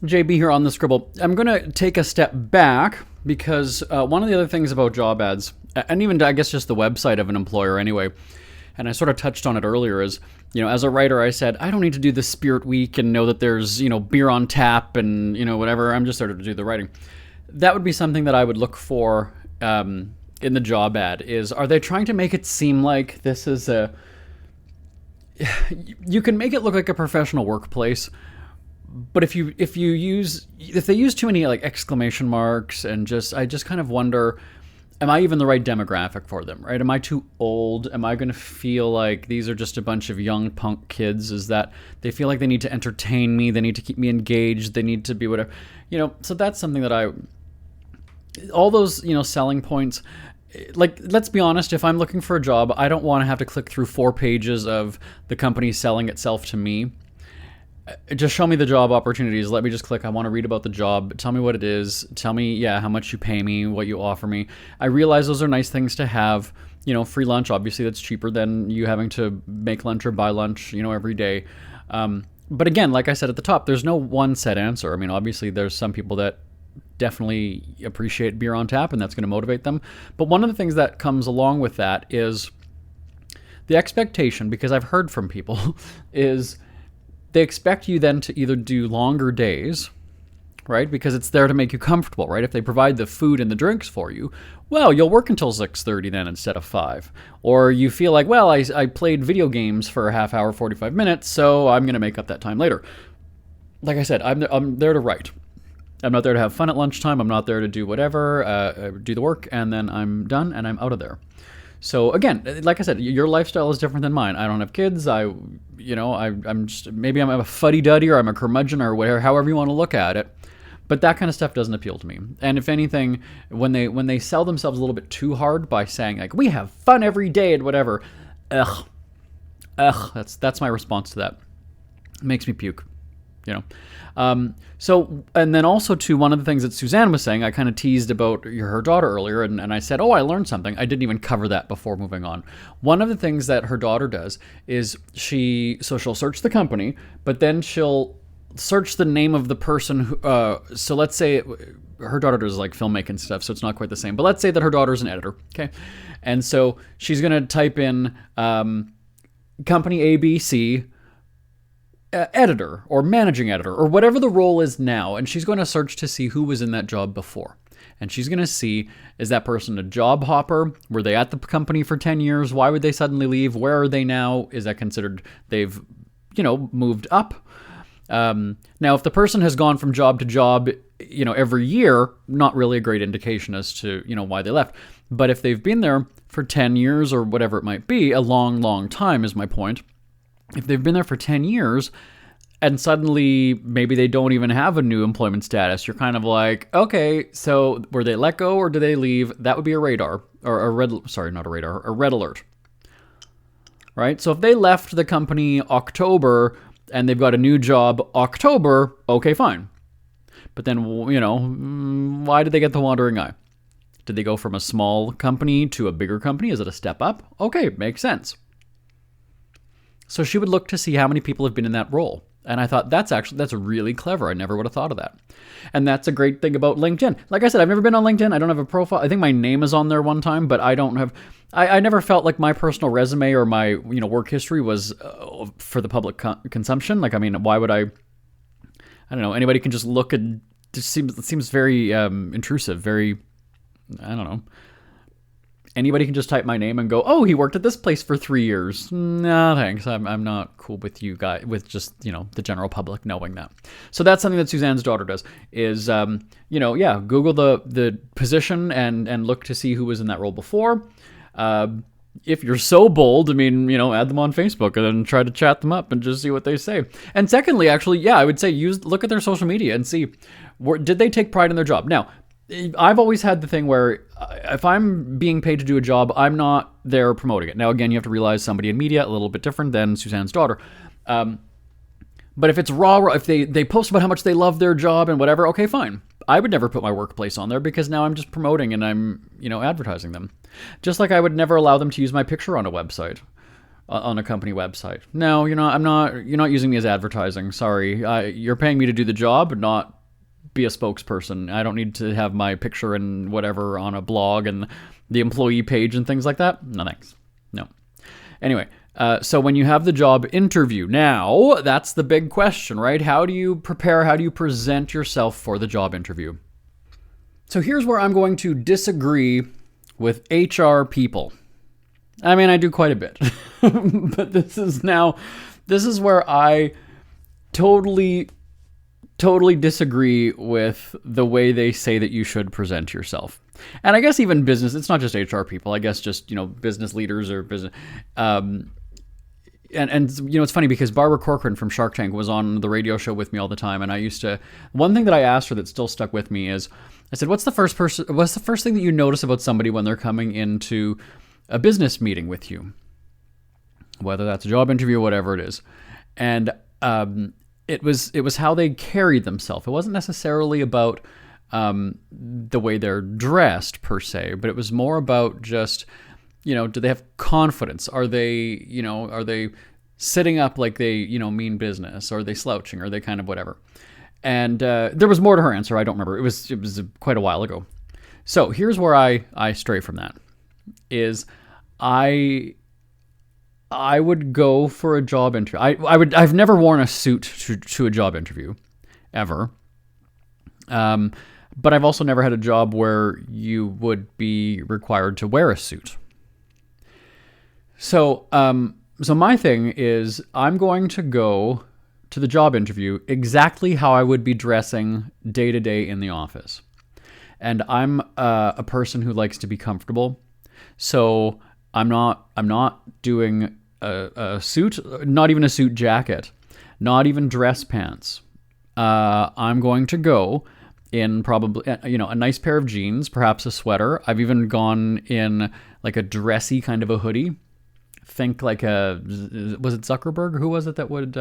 JB here on the Scribble. I'm going to take a step back because one of the other things about job ads, and even I guess just the website of an employer anyway, and I sort of touched on it earlier, is, as a writer, I said, I don't need to do the Spirit Week and know that there's, beer on tap and, whatever. I'm just started to do the writing. That would be something that I would look for in the job ad is, are they trying to make it seem like this is you can make it look like a professional workplace, but if they use too many like exclamation marks and I just kind of wonder, am I even the right demographic for them, right? Am I too old? Am I going to feel like these are just a bunch of young punk kids? Is that they feel like they need to entertain me, they need to keep me engaged, they need to be whatever, so that's something that all those, selling points, like, let's be honest, if I'm looking for a job, I don't want to have to click through 4 pages of the company selling itself to me. Just show me the job opportunities. Let me just click. I want to read about the job. Tell me what it is. Tell me, how much you pay me, what you offer me. I realize those are nice things to have. Free lunch, obviously, that's cheaper than you having to make lunch or buy lunch, every day. But again, like I said at the top, there's no one set answer. I mean, obviously, there's some people that definitely appreciate beer on tap, and that's going to motivate them. But one of the things that comes along with that is the expectation, because I've heard from people, is they expect you then to either do longer days, right? Because it's there to make you comfortable, right? If they provide the food and the drinks for you, well, you'll work until 6:30 then instead of 5. Or you feel like, well, I played video games for a half hour, 45 minutes, so I'm going to make up that time later. Like I said, I'm there to write. I'm not there to have fun at lunchtime. I'm not there to do whatever, do the work, and then I'm done and I'm out of there. So again, like I said, your lifestyle is different than mine. I don't have kids. I'm just, maybe I'm a fuddy-duddy or I'm a curmudgeon or whatever, however you want to look at it. But that kind of stuff doesn't appeal to me. And if anything, when they sell themselves a little bit too hard by saying like, we have fun every day and whatever, that's my response to that. It makes me puke. So, and then also too, one of the things that Suzanne was saying, I kind of teased about her daughter earlier, and I said, I learned something. I didn't even cover that before moving on. One of the things that her daughter does is she'll search the company, but then she'll search the name of the person who, so let's say her daughter does like filmmaking stuff, so it's not quite the same, but let's say that her daughter's an editor, okay? And so she's going to type in company ABC, editor or managing editor or whatever the role is now, and she's going to search to see who was in that job before. And she's going to see, is that person a job hopper? Were they at the company for 10 years? Why would they suddenly leave? Where are they now? Is that considered they've, moved up? Now, if the person has gone from job to job, every year, not really a great indication as to, why they left. But if they've been there for 10 years or whatever it might be, a long, long time is my point. If they've been there for 10 years and suddenly maybe they don't even have a new employment status, you're kind of like, okay, so were they let go or did they leave? That would be a radar, or a red alert, right? So if they left the company October and they've got a new job October, okay, fine. But then, why did they get the wandering eye? Did they go from a small company to a bigger company? Is it a step up? Okay, makes sense. So she would look to see how many people have been in that role. And I thought, that's really clever. I never would have thought of that. And that's a great thing about LinkedIn. Like I said, I've never been on LinkedIn. I don't have a profile. I think my name is on there one time, but I don't have, I never felt like my personal resume or my, work history was for the public consumption. Like, I mean, why would I don't know, anybody can just look and it seems very intrusive, very, I don't know. Anybody can just type my name and go, oh, he worked at this place for 3 years. No, thanks. I'm not cool with you guys, with just, the general public knowing that. So that's something that Suzanne's daughter does is, Google the position and look to see who was in that role before. If you're so bold, add them on Facebook and then try to chat them up and just see what they say. And secondly, actually, I would say look at their social media and see, did they take pride in their job? Now, I've always had the thing where if I'm being paid to do a job, I'm not there promoting it. Now, again, you have to realize somebody in media, a little bit different than Suzanne's daughter. But if it's raw, if they post about how much they love their job and whatever, okay, fine. I would never put my workplace on there because now I'm just promoting and I'm, advertising them. Just like I would never allow them to use my picture on a website, on a company website. No, you're not using me as advertising. Sorry. You're paying me to do the job, not be a spokesperson. I don't need to have my picture and whatever on a blog and the employee page and things like that. No, thanks. No. Anyway, so when you have the job interview, now that's the big question, right? How do you prepare? How do you present yourself for the job interview? So here's where I'm going to disagree with HR people. I mean, I do quite a bit, but this is where I totally disagree with the way they say that you should present yourself. And I guess even business, it's not just HR people, I guess just, business leaders or business, and it's funny because Barbara Corcoran from Shark Tank was on the radio show with me all the time. And one thing that I asked her that still stuck with me is, I said, what's the first thing that you notice about somebody when they're coming into a business meeting with you? Whether that's a job interview or whatever it is. And it was how they carried themselves. It wasn't necessarily about the way they're dressed per se, but it was more about just, do they have confidence? Are they sitting up like they, mean business? Or are they slouching? Or are they kind of whatever? And there was more to her answer. I don't remember. It was quite a while ago. So here's where I stray from that. Is I would go for a job interview. I've never worn a suit to a job interview, ever. But I've also never had a job where you would be required to wear a suit. So my thing is, I'm going to go to the job interview exactly how I would be dressing day to day in the office. And I'm a person who likes to be comfortable. So I'm not doing a suit, not even a suit jacket, not even dress pants. I'm going to go in probably, a nice pair of jeans, perhaps a sweater. I've even gone in like a dressy kind of a hoodie. Think like was it Zuckerberg? Who was it that would,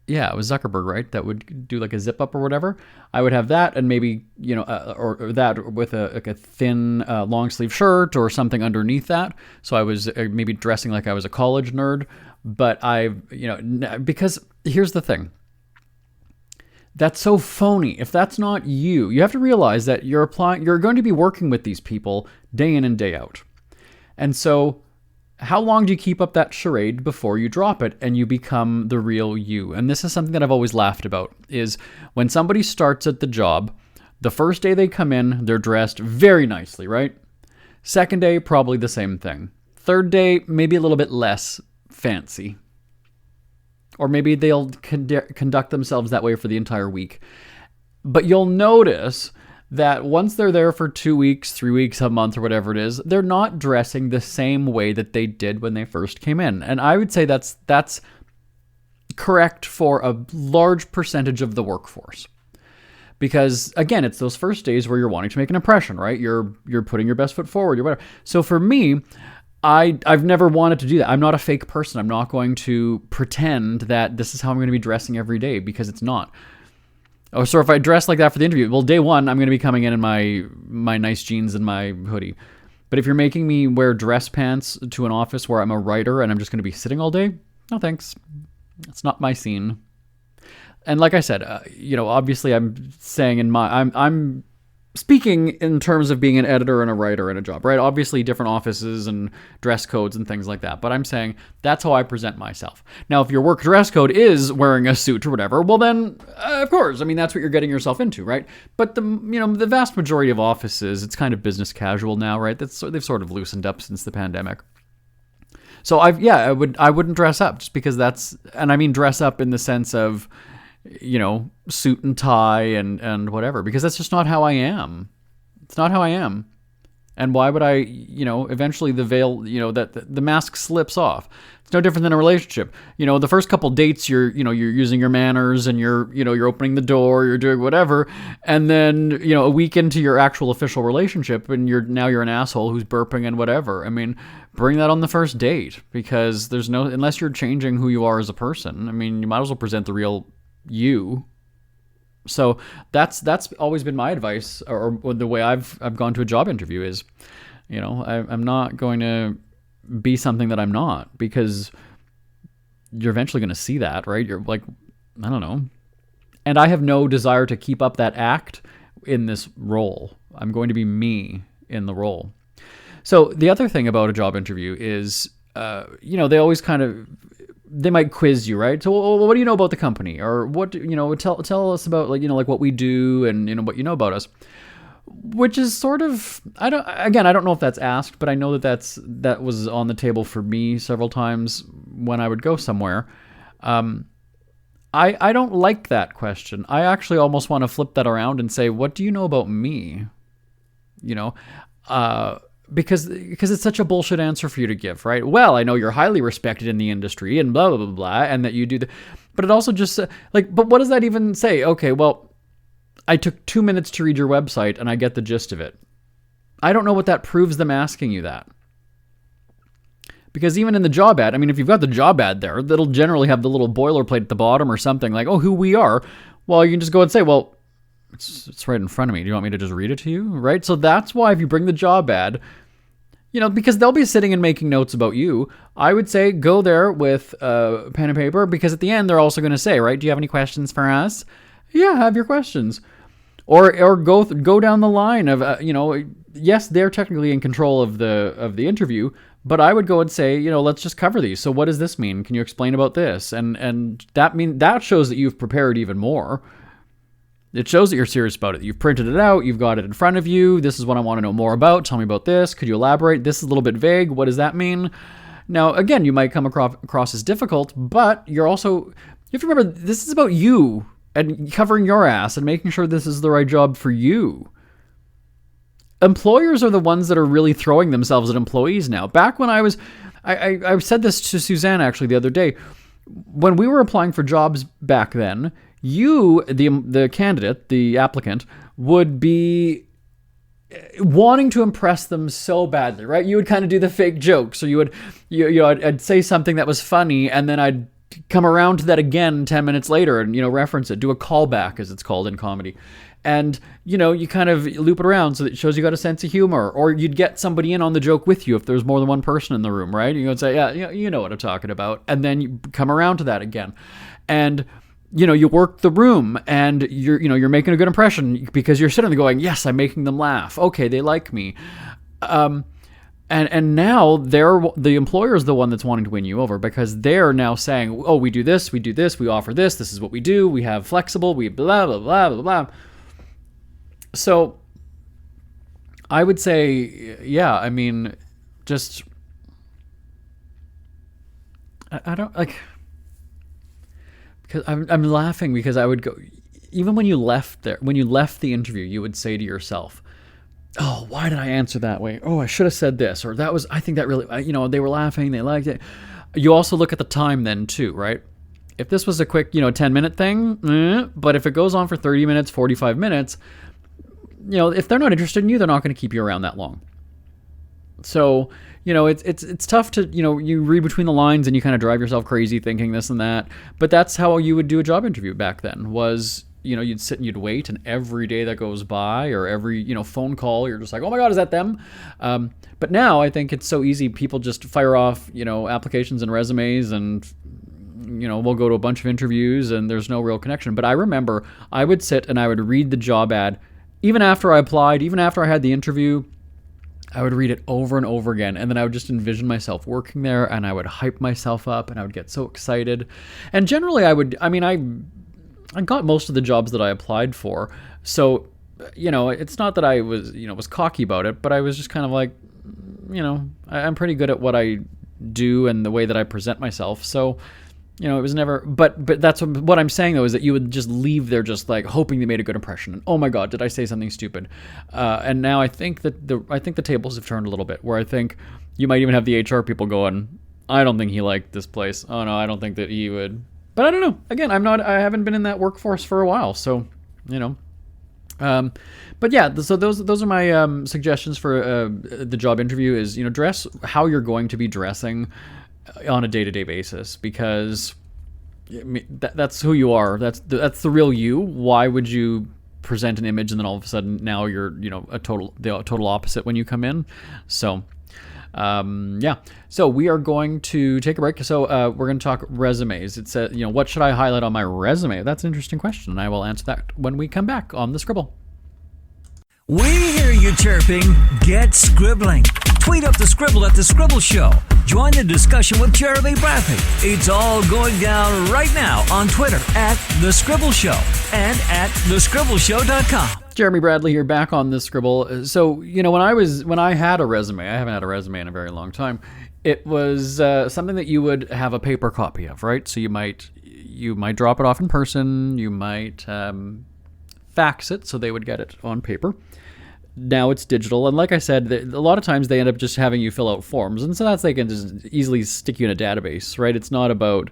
yeah, it was Zuckerberg, right? That would do like a zip up or whatever. I would have that, and maybe, or that with a thin long sleeve shirt or something underneath that. So I was maybe dressing like I was a college nerd. But because here's the thing. That's so phony. If that's not you, you have to realize that you're going to be working with these people day in and day out. And so how long do you keep up that charade before you drop it and you become the real you? And this is something that I've always laughed about, is when somebody starts at the job, the first day they come in, they're dressed very nicely, right? Second day, probably the same thing. Third day, maybe a little bit less fancy. Or maybe they'll conduct themselves that way for the entire week. But you'll notice that once they're there for 2 weeks, 3 weeks, a month, or whatever it is, they're not dressing the same way that they did when they first came in. And I would say that's correct for a large percentage of the workforce. Because again, it's those first days where you're wanting to make an impression, right? You're putting your best foot forward, or whatever. So for me, I've never wanted to do that. I'm not a fake person. I'm not going to pretend that this is how I'm going to be dressing every day, because it's not. Oh, so if I dress like that for the interview, well, day one, I'm going to be coming in my nice jeans and my hoodie. But if you're making me wear dress pants to an office where I'm a writer and I'm just going to be sitting all day, no thanks. That's not my scene. And like I said, obviously I'm saying I'm speaking in terms of being an editor and a writer in a job, right? Obviously different offices and dress codes and things like that. But I'm saying that's how I present myself. Now, if your work dress code is wearing a suit or whatever, well then, of course, that's what you're getting yourself into, right? But the vast majority of offices, it's kind of business casual now, right? They've sort of loosened up since the pandemic. So I wouldn't dress up just because and I mean dress up in the sense of, suit and tie and whatever, because that's just not how I am. It's not how I am. And why would I, eventually the veil, that the mask slips off. It's no different than a relationship. The first couple dates, you're using your manners and you're opening the door, you're doing whatever. And then, a week into your actual official relationship and you're an asshole who's burping and whatever. Bring that on the first date, because unless you're changing who you are as a person, you might as well present the real you. So that's always been my advice, or the way I've gone to a job interview is, I'm not going to be something that I'm not, because you're eventually going to see that, right? You're like, I don't know. And I have no desire to keep up that act in this role. I'm going to be me in the role. So the other thing about a job interview is, they always they might quiz you, right? So, well, what do you know about the company? Or what, tell us about like what we do and, what you know about us. Which is sort of, I don't know if that's asked, but I know that was on the table for me several times when I would go somewhere. I don't like that question. I actually almost want to flip that around and say, what do you know about me? Because it's such a bullshit answer for you to give, right? Well, I know you're highly respected in the industry and blah, blah, blah, blah, and that you do but it also just, but what does that even say? Okay, well, I took 2 minutes to read your website and I get the gist of it. I don't know what that proves them asking you that. Because even in the job ad, I mean, if you've got the job ad there, that'll generally have the little boilerplate at the bottom or something like, oh, who we are. Well, you can just go and say, well, it's right in front of me. Do you want me to just read it to you? Right? So that's why if you bring the job ad, because they'll be sitting and making notes about you, I would say go there with pen and paper, because at the end, they're also going to say, right, do you have any questions for us? Yeah, have your questions. Or go down the line of, yes, they're technically in control of the interview, but I would go and say, let's just cover these. So what does this mean? Can you explain about this? And that shows that you've prepared even more. It shows that you're serious about it. You've printed it out. You've got it in front of you. This is what I want to know more about. Tell me about this. Could you elaborate? This is a little bit vague. What does that mean? Now, again, you might come across as difficult, but you have to remember, this is about you and covering your ass and making sure this is the right job for you. Employers are the ones that are really throwing themselves at employees now. Back when I said this to Suzanne actually the other day, when we were applying for jobs back then, you, the candidate, the applicant, would be wanting to impress them so badly, right? You would kind of do the fake jokes, or I'd say something that was funny, and then I'd come around to that again 10 minutes later and, reference it, do a callback, as it's called in comedy. And, you kind of loop it around so that it shows you got a sense of humor, or you'd get somebody in on the joke with you if there's more than one person in the room, right? You would say, yeah, you know what I'm talking about. And then you come around to that again. And, you work the room, and you're making a good impression because you're sitting there going, yes, I'm making them laugh. Okay, they like me. And now the employer is the one that's wanting to win you over, because they're now saying, oh, we do this, we offer this is what we do, we have flexible, we blah, blah, blah, blah, blah. So I would say, yeah, I mean, just, I don't, like, because I'm laughing because I would go, even when you left the interview, you would say to yourself, oh, why did I answer that way? Oh, I should have said this, or I think that really, they were laughing, they liked it. You also look at the time then too, right? If this was a quick, 10-minute thing, but if it goes on for 30 minutes, 45 minutes, if they're not interested in you, they're not going to keep you around that long. So, it's tough to, you read between the lines and you kind of drive yourself crazy thinking this and that. But that's how you would do a job interview back then, was, you'd sit and you'd wait, and every day that goes by, or every, phone call, you're just like, oh my God, is that them? But now I think it's so easy. People just fire off, applications and resumes, and, we'll go to a bunch of interviews and there's no real connection. But I remember I would sit and I would read the job ad, even after I applied, even after I had the interview. I would read it over and over again, and then I would just envision myself working there, and I would hype myself up, and I would get so excited. And generally I got most of the jobs that I applied for. So, it's not that I was, was cocky about it, but I was just kind of like, I'm pretty good at what I do and the way that I present myself. So, it was never, but that's what I'm saying though, is that you would just leave there just like hoping they made a good impression. And oh my God, did I say something stupid? And now I think that the tables have turned a little bit, where I think you might even have the HR people going, I don't think he liked this place. Oh no, I don't think that he would. But I don't know. Again, I haven't been in that workforce for a while, so, but yeah, so those are my suggestions for the job interview is, dress how you're going to be dressing on a day-to-day basis, because, I mean, that's who you are. That's the real you. Why would you present an image and then all of a sudden now you're the total opposite when you come in? So yeah. So we are going to take a break. So we're going to talk resumes. It says, what should I highlight on my resume? That's an interesting question, and I will answer that when we come back on the Scribble. We hear you chirping. Get scribbling. Tweet up the Scribble at The Scribble Show. Join the discussion with Jeremy Bradley. It's all going down right now on Twitter at The Scribble Show and at thescribbleshow.com. Jeremy Bradley here, back on the Scribble. So, when I had a resume, I haven't had a resume in a very long time. It was something that you would have a paper copy of, right? So you might drop it off in person. You might fax it so they would get it on paper. Now it's digital, and like I said, a lot of times they end up just having you fill out forms, and so that's they can just easily stick you in a database, right? It's not about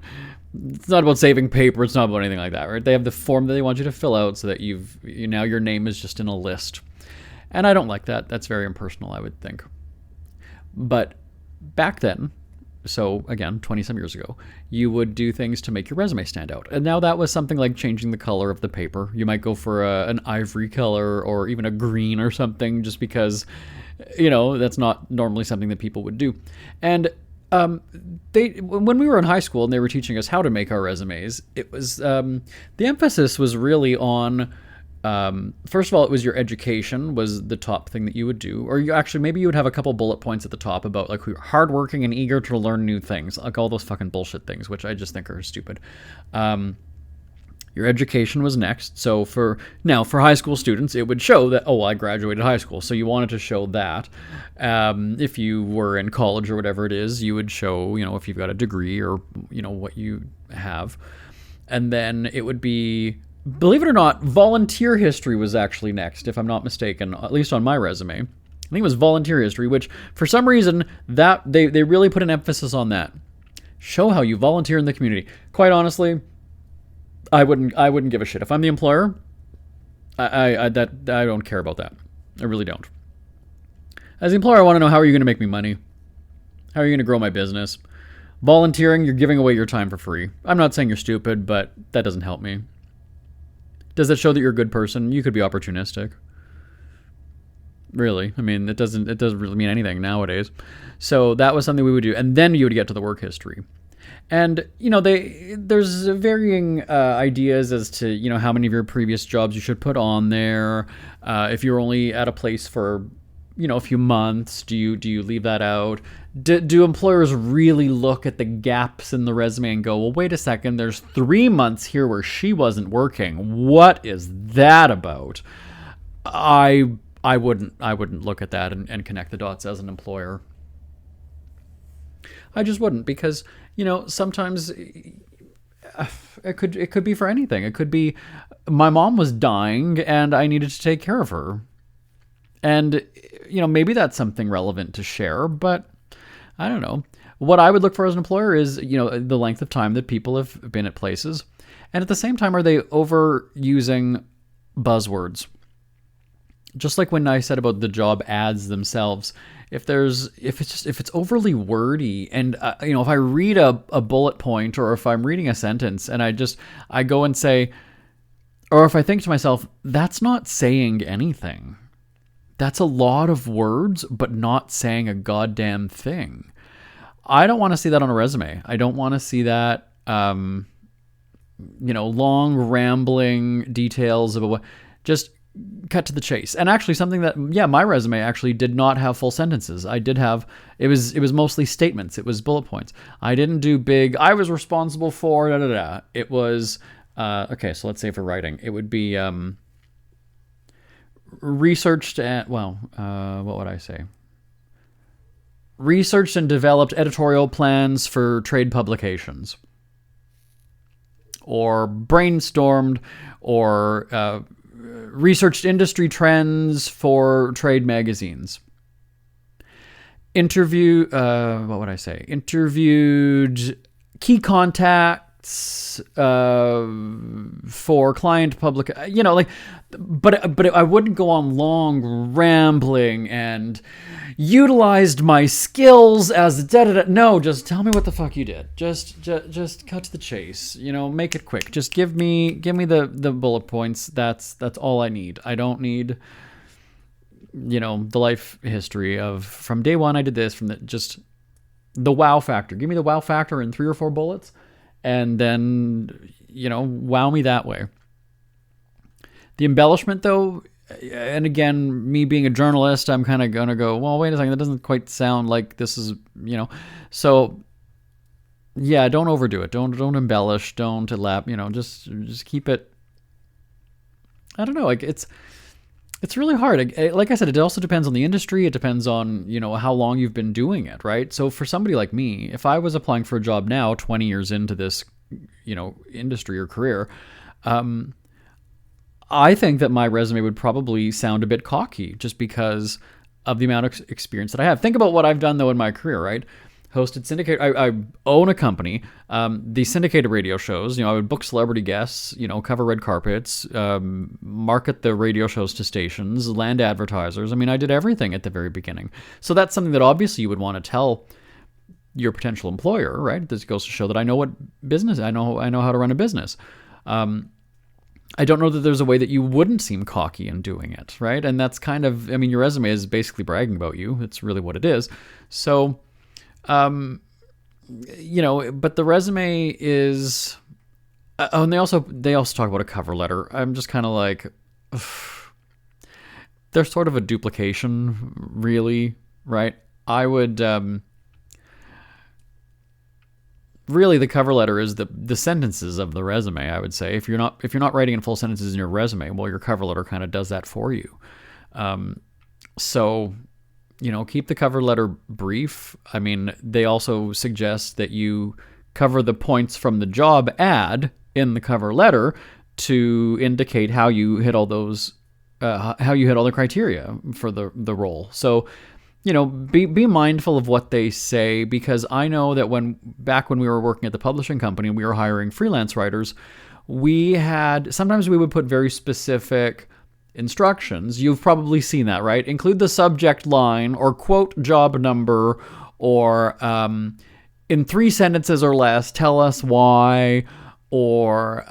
saving paper. It's not about anything like that, right? They have the form that they want you to fill out so that now your name is just in a list, and I don't like that. That's very impersonal, I would think. But back then, so again, 20-some years ago, you would do things to make your resume stand out. And now that was something like changing the color of the paper. You might go for an ivory color or even a green or something, just because, that's not normally something that people would do. And when we were in high school and they were teaching us how to make our resumes, it was the emphasis was really on first of all, it was your education was the top thing that you would do, or maybe you would have a couple bullet points at the top about like you're hardworking and eager to learn new things, like all those fucking bullshit things, which I just think are stupid. Your education was next. So for high school students, it would show that, I graduated high school. So you wanted to show that. If you were in college or whatever it is, you would show, if you've got a degree or, what you have. And then it would be, believe it or not, volunteer history was actually next, if I'm not mistaken, at least on my resume. I think it was volunteer history, which for some reason that they really put an emphasis on that. Show how you volunteer in the community. Quite honestly, I wouldn't give a shit. If I'm the employer, I don't care about that. I really don't. As the employer, I want to know, how are you going to make me money? How are you going to grow my business? Volunteering, you're giving away your time for free. I'm not saying you're stupid, but that doesn't help me. Does that show that you're a good person? You could be opportunistic. Really. I mean, it doesn't really mean anything nowadays. So that was something we would do. And then you would get to the work history. And, there's varying ideas as to, how many of your previous jobs you should put on there. If you're only at a place for, a few months, do you leave that out? Do employers really look at the gaps in the resume and go, well, wait a second, there's 3 months here where she wasn't working. What is that about? I wouldn't look at that and connect the dots as an employer. I just wouldn't, because, sometimes it could be for anything. It could be my mom was dying and I needed to take care of her. And, maybe that's something relevant to share, but I don't know. What I would look for as an employer is, the length of time that people have been at places. And at the same time, are they overusing buzzwords? Just like when I said about the job ads themselves, if it's overly wordy, and if I read a bullet point, or if I'm reading a sentence and I go and say, or if I think to myself, that's not saying anything. That's a lot of words, but not saying a goddamn thing. I don't want to see that on a resume. I don't want to see that, long rambling details about what. Just cut to the chase. And actually something that, my resume actually did not have full sentences. It was mostly statements. It was bullet points. I didn't do big, I was responsible for, da-da-da. It was, okay, so let's say for writing, it would be, researched and, what would I say? Researched and developed editorial plans for trade publications. Or brainstormed, or researched industry trends for trade magazines. Interviewed key contacts for client public, but I wouldn't go on long rambling and utilized my skills as no, just tell me what the fuck you did. Just cut to the chase, make it quick. Just give me the bullet points. That's all I need. I don't need the life history of from day one I did this, just the wow factor. Give me the wow factor in 3 or 4 bullets, and then wow me that way. The embellishment, though, and again, me being a journalist, I'm kind of gonna go, well, wait a second, that doesn't quite sound like this is, so yeah, don't overdo it. Don't embellish. Don't elab. Just keep it. I don't know. Like it's really hard. Like I said, it also depends on the industry. It depends on, how long you've been doing it, right? So for somebody like me, if I was applying for a job now, 20 years into this, industry or career, I think that my resume would probably sound a bit cocky just because of the amount of experience that I have. Think about what I've done, though, in my career, right? Hosted syndicate. I own a company. The syndicated radio shows. I would book celebrity guests. Cover red carpets. Market the radio shows to stations. Land advertisers. I mean, I did everything at the very beginning. So that's something that obviously you would want to tell your potential employer, right? This goes to show that I know what business. I know how to run a business. I don't know that there's a way that you wouldn't seem cocky in doing it, right? And that's kind of. I mean, your resume is basically bragging about you. It's really what it is. So. But the resume is, and they also talk about a cover letter. I'm just kind of like, ugh. They're sort of a duplication, really, right? I would, really the cover letter is the sentences of the resume, I would say. If you're not writing in full sentences in your resume, well, your cover letter kind of does that for you. So, keep the cover letter brief. I mean, they also suggest that you cover the points from the job ad in the cover letter to indicate how you hit all those, how you hit all the criteria for the role. So, be mindful of what they say, because I know that back when we were working at the publishing company and we were hiring freelance writers, sometimes we would put very specific instructions. You've probably seen that, right? Include the subject line or quote job number, or in 3 sentences or less, tell us why, or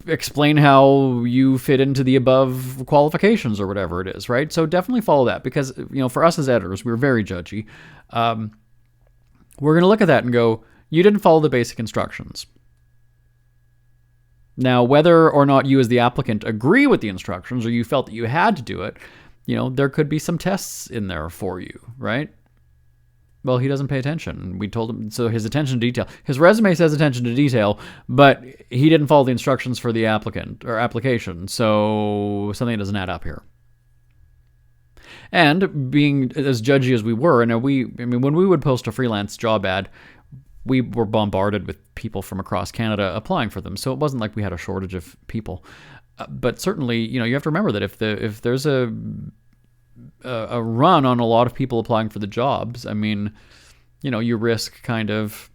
explain how you fit into the above qualifications or whatever it is, right? So definitely follow that, because for us as editors, we're very judgy. We're going to look at that and go, you didn't follow the basic instructions. Now, whether or not you as the applicant agree with the instructions, or you felt that you had to do it, there could be some tests in there for you, right? Well, he doesn't pay attention. We told him, so his attention to detail. His resume says attention to detail, but he didn't follow the instructions for the applicant or application, so something doesn't add up here. And being as judgy as we were, and when we would post a freelance job ad, we were bombarded with people from across Canada applying for them. So it wasn't like we had a shortage of people. But certainly, you have to remember that if there's a run on a lot of people applying for the jobs, I mean, you risk kind of,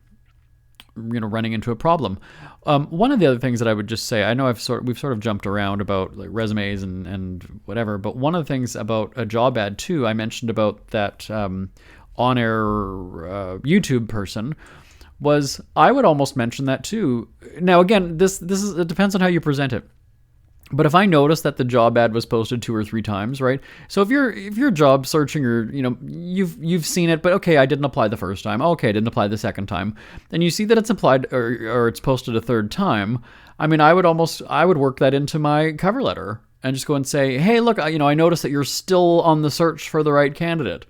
running into a problem. One of the other things that I would just say, I know we've sort of jumped around about like resumes and whatever, but one of the things about a job ad too, I mentioned about that on-air YouTube person, was I would almost mention that too. Now again, it depends on how you present it. But if I notice that the job ad was posted 2 or 3 times, right? So if you're job searching, or you've seen it, but okay, I didn't apply the first time. Okay, I didn't apply the second time. And you see that it's applied or it's posted a 3rd time. I mean, I would work that into my cover letter and just go and say, hey, look, I noticed that you're still on the search for the right candidate.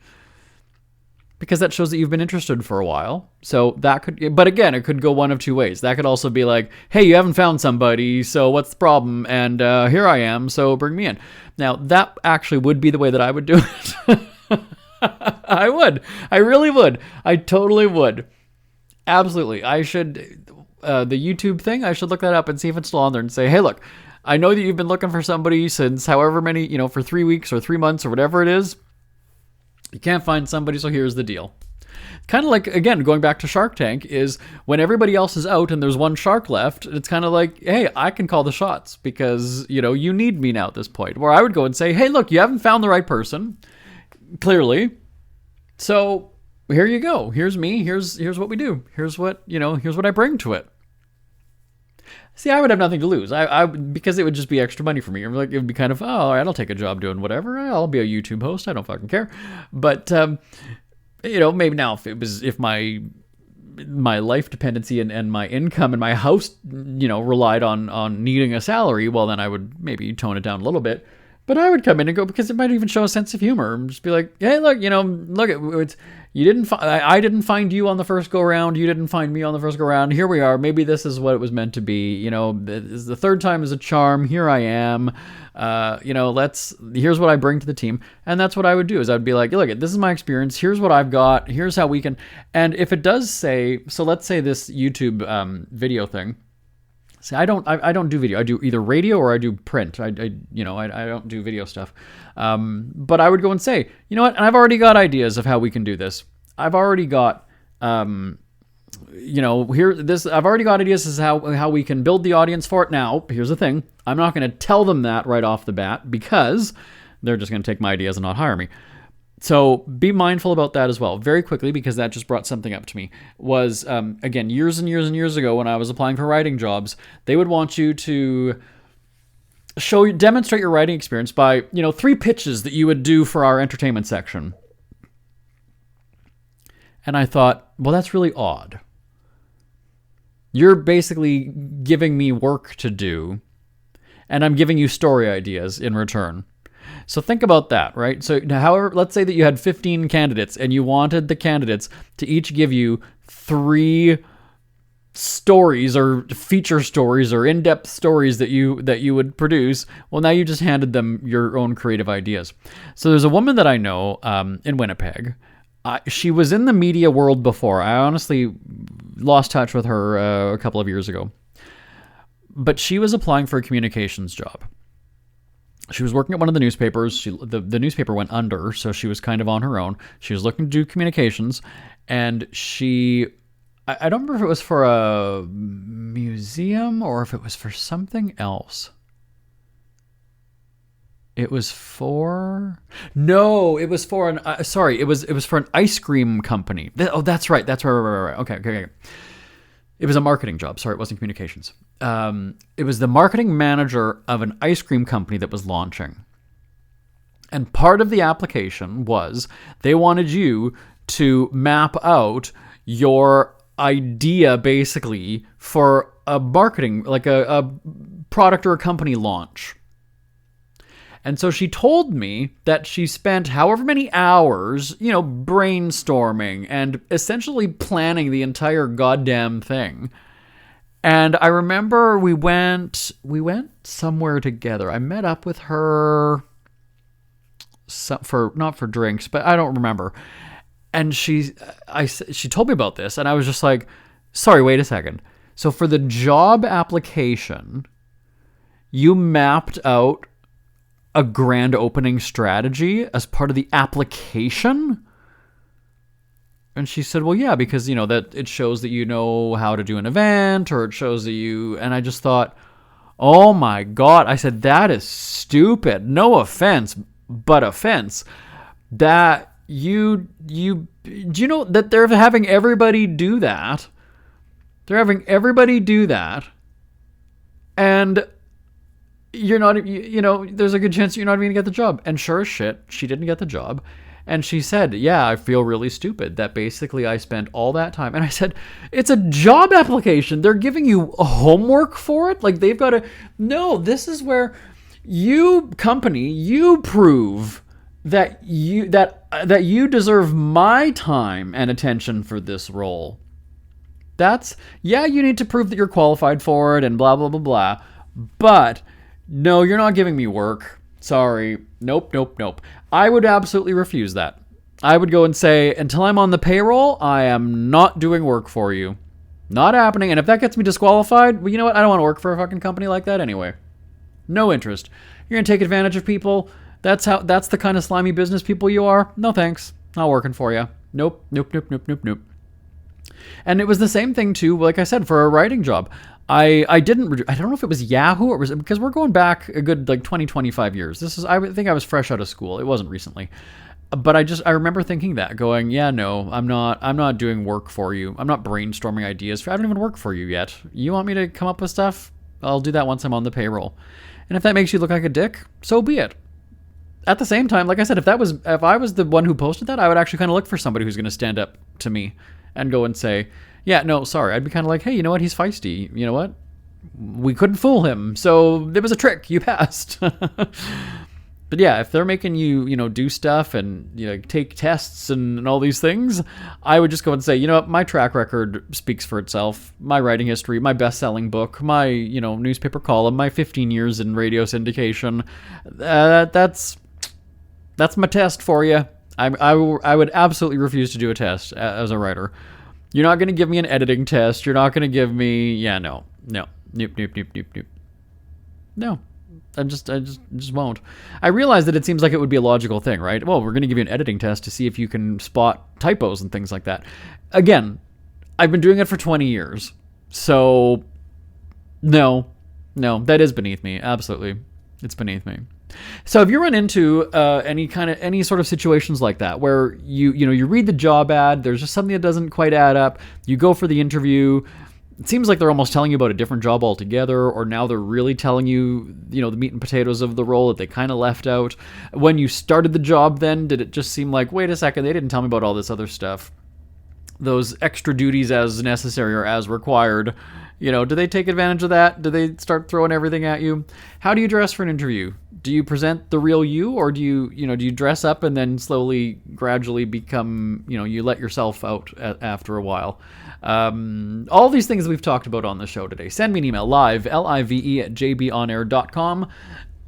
Because that shows that you've been interested for a while. So but again, it could go one of 2 ways. That could also be like, hey, you haven't found somebody, so what's the problem? And here I am, so bring me in. Now, that actually would be the way that I would do it. I would. I really would. I totally would. Absolutely. I should, the YouTube thing, I should look that up and see if it's still on there and say, hey, look, I know that you've been looking for somebody since however many, for 3 weeks or 3 months or whatever it is. You can't find somebody, so here's the deal. Kind of like, again, going back to Shark Tank, is when everybody else is out and there's one shark left, it's kind of like, hey, I can call the shots because, you need me now at this point. Where I would go and say, hey, look, you haven't found the right person, clearly. So here you go. Here's me. Here's what we do. Here's what I bring to it. See, I would have nothing to lose. Because it would just be extra money for me. It would be kind of, all right, I'll take a job doing whatever. I'll be a YouTube host. I don't fucking care. But, maybe now if my life dependency and my income and my house, relied on needing a salary, well, then I would maybe tone it down a little bit. But I would come in and go, because it might even show a sense of humor and just be like, hey, look, it's, I didn't find you on the first go round. You didn't find me on the first go round. Here we are. Maybe this is what it was meant to be. The third time is a charm. Here I am. Here's what I bring to the team. And that's what I would do is I'd be like, look, this is my experience. Here's what I've got. Here's how we can, and if it does say, so let's say this YouTube video thing. See, I don't do video. I do either radio or I do print. I don't do video stuff. But I would go and say, you know what? And I've already got ideas of how we can do this. I've already got, I've already got ideas as how we can build the audience for it. Now, here's the thing. I'm not going to tell them that right off the bat because they're just going to take my ideas and not hire me. So be mindful about that as well. Very quickly, because that just brought something up to me, was, again, years and years and years ago when I was applying for writing jobs, they would want you to demonstrate your writing experience by, 3 pitches that you would do for our entertainment section. And I thought, well, that's really odd. You're basically giving me work to do, and I'm giving you story ideas in return. So think about that, right? So however, let's say that you had 15 candidates and you wanted the candidates to each give you 3 stories or feature stories or in-depth stories that you would produce. Well, now you just handed them your own creative ideas. So there's a woman that I know in Winnipeg. She was in the media world before. I honestly lost touch with her a couple of years ago. But she was applying for a communications job. She was working at one of the newspapers. The newspaper went under, so she was kind of on her own. She was looking to do communications, and I don't remember if it was for a museum or if it was for something else. It was for an ice cream company. That's right. That's right. Okay. It was a marketing job. Sorry, it wasn't communications. It was the marketing manager of an ice cream company that was launching. And part of the application was they wanted you to map out your idea, basically, for a marketing, like a product or a company launch. And so she told me that she spent however many hours, brainstorming and essentially planning the entire goddamn thing. And I remember we went somewhere together. I met up with her not for drinks, but I don't remember. And she told me about this, and I was just like, sorry, wait a second. So for the job application, you mapped out a grand opening strategy as part of the application? And she said, well, yeah, because, that it shows that you know how to do an event, or it shows that you, and I just thought, oh my God. I said, that is stupid. No offense, but offense. That do you know that they're having everybody do that? They're having everybody do that. And you're not, there's a good chance you're not even going to get the job. And sure as shit, she didn't get the job. And she said, yeah, I feel really stupid that basically I spent all that time. And I said, it's a job application. They're giving you homework for it? Like they've got to, no, this is where you prove that you deserve my time and attention for this role. You need to prove that you're qualified for it and blah, blah, blah, blah. But no, you're not giving me work. Sorry. Nope. I would absolutely refuse that. I would go and say, until I'm on the payroll, I am not doing work for you. Not happening. And if that gets me disqualified, well, you know what? I don't want to work for a fucking company like that anyway. No interest. You're going to take advantage of people. That's the kind of slimy business people you are. No thanks. Not working for you. Nope. And it was the same thing too, like I said, for a writing job. I don't know if it was Yahoo or it was, because we're going back a good like 25 years. I think I was fresh out of school. It wasn't recently. But I remember thinking that, going, yeah, no, I'm not doing work for you. I'm not brainstorming ideas. I don't even work for you yet. You want me to come up with stuff? I'll do that once I'm on the payroll. And if that makes you look like a dick, so be it. At the same time, like I said, if I was the one who posted that, I would actually kind of look for somebody who's going to stand up to me and go and say, yeah, no, sorry. I'd be kind of like, hey, you know what? He's feisty. You know what? We couldn't fool him. So it was a trick. You passed. But yeah, if they're making you, do stuff and, take tests and all these things, I would just go and say, you know what? My track record speaks for itself. My writing history, my best-selling book, my, newspaper column, my 15 years in radio syndication. That's my test for you. I would absolutely refuse to do a test as a writer. You're not going to give me an editing test. You're not going to give me, no. Nope. No. I just won't. I realize that it seems like it would be a logical thing, right? Well, we're going to give you an editing test to see if you can spot typos and things like that. Again, I've been doing it for 20 years. So, no, that is beneath me. Absolutely. It's beneath me. So if you run into any sort of situations like that, where you read the job ad, there's just something that doesn't quite add up, you go for the interview, it seems like they're almost telling you about a different job altogether, or now they're really telling you, the meat and potatoes of the role that they kind of left out. When you started the job then, did it just seem like, wait a second, they didn't tell me about all this other stuff? Those extra duties as necessary or as required, do they take advantage of that? Do they start throwing everything at you? How do you dress for an interview? Do you present the real you, or do you dress up and then slowly, gradually become, you let yourself out after a while? All these things we've talked about on the show today. Send me an email, live, L-I-V-E at jbonair.com.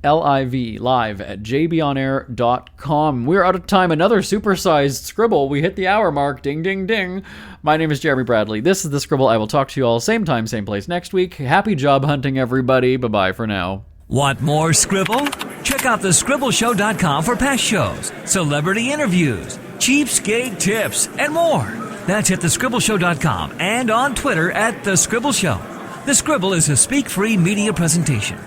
L-I-V, live at jbonair.com. We're out of time. Another supersized Scribble. We hit the hour mark. Ding, ding, ding. My name is Jeremy Bradley. This is the Scribble. I will talk to you all same time, same place next week. Happy job hunting, everybody. Bye-bye for now. Want more Scribble? Check out thescribbleshow.com for past shows, celebrity interviews, cheapskate tips, and more. That's at thescribbleshow.com and on Twitter at The Scribble Show. The Scribble is a speak-free media presentation.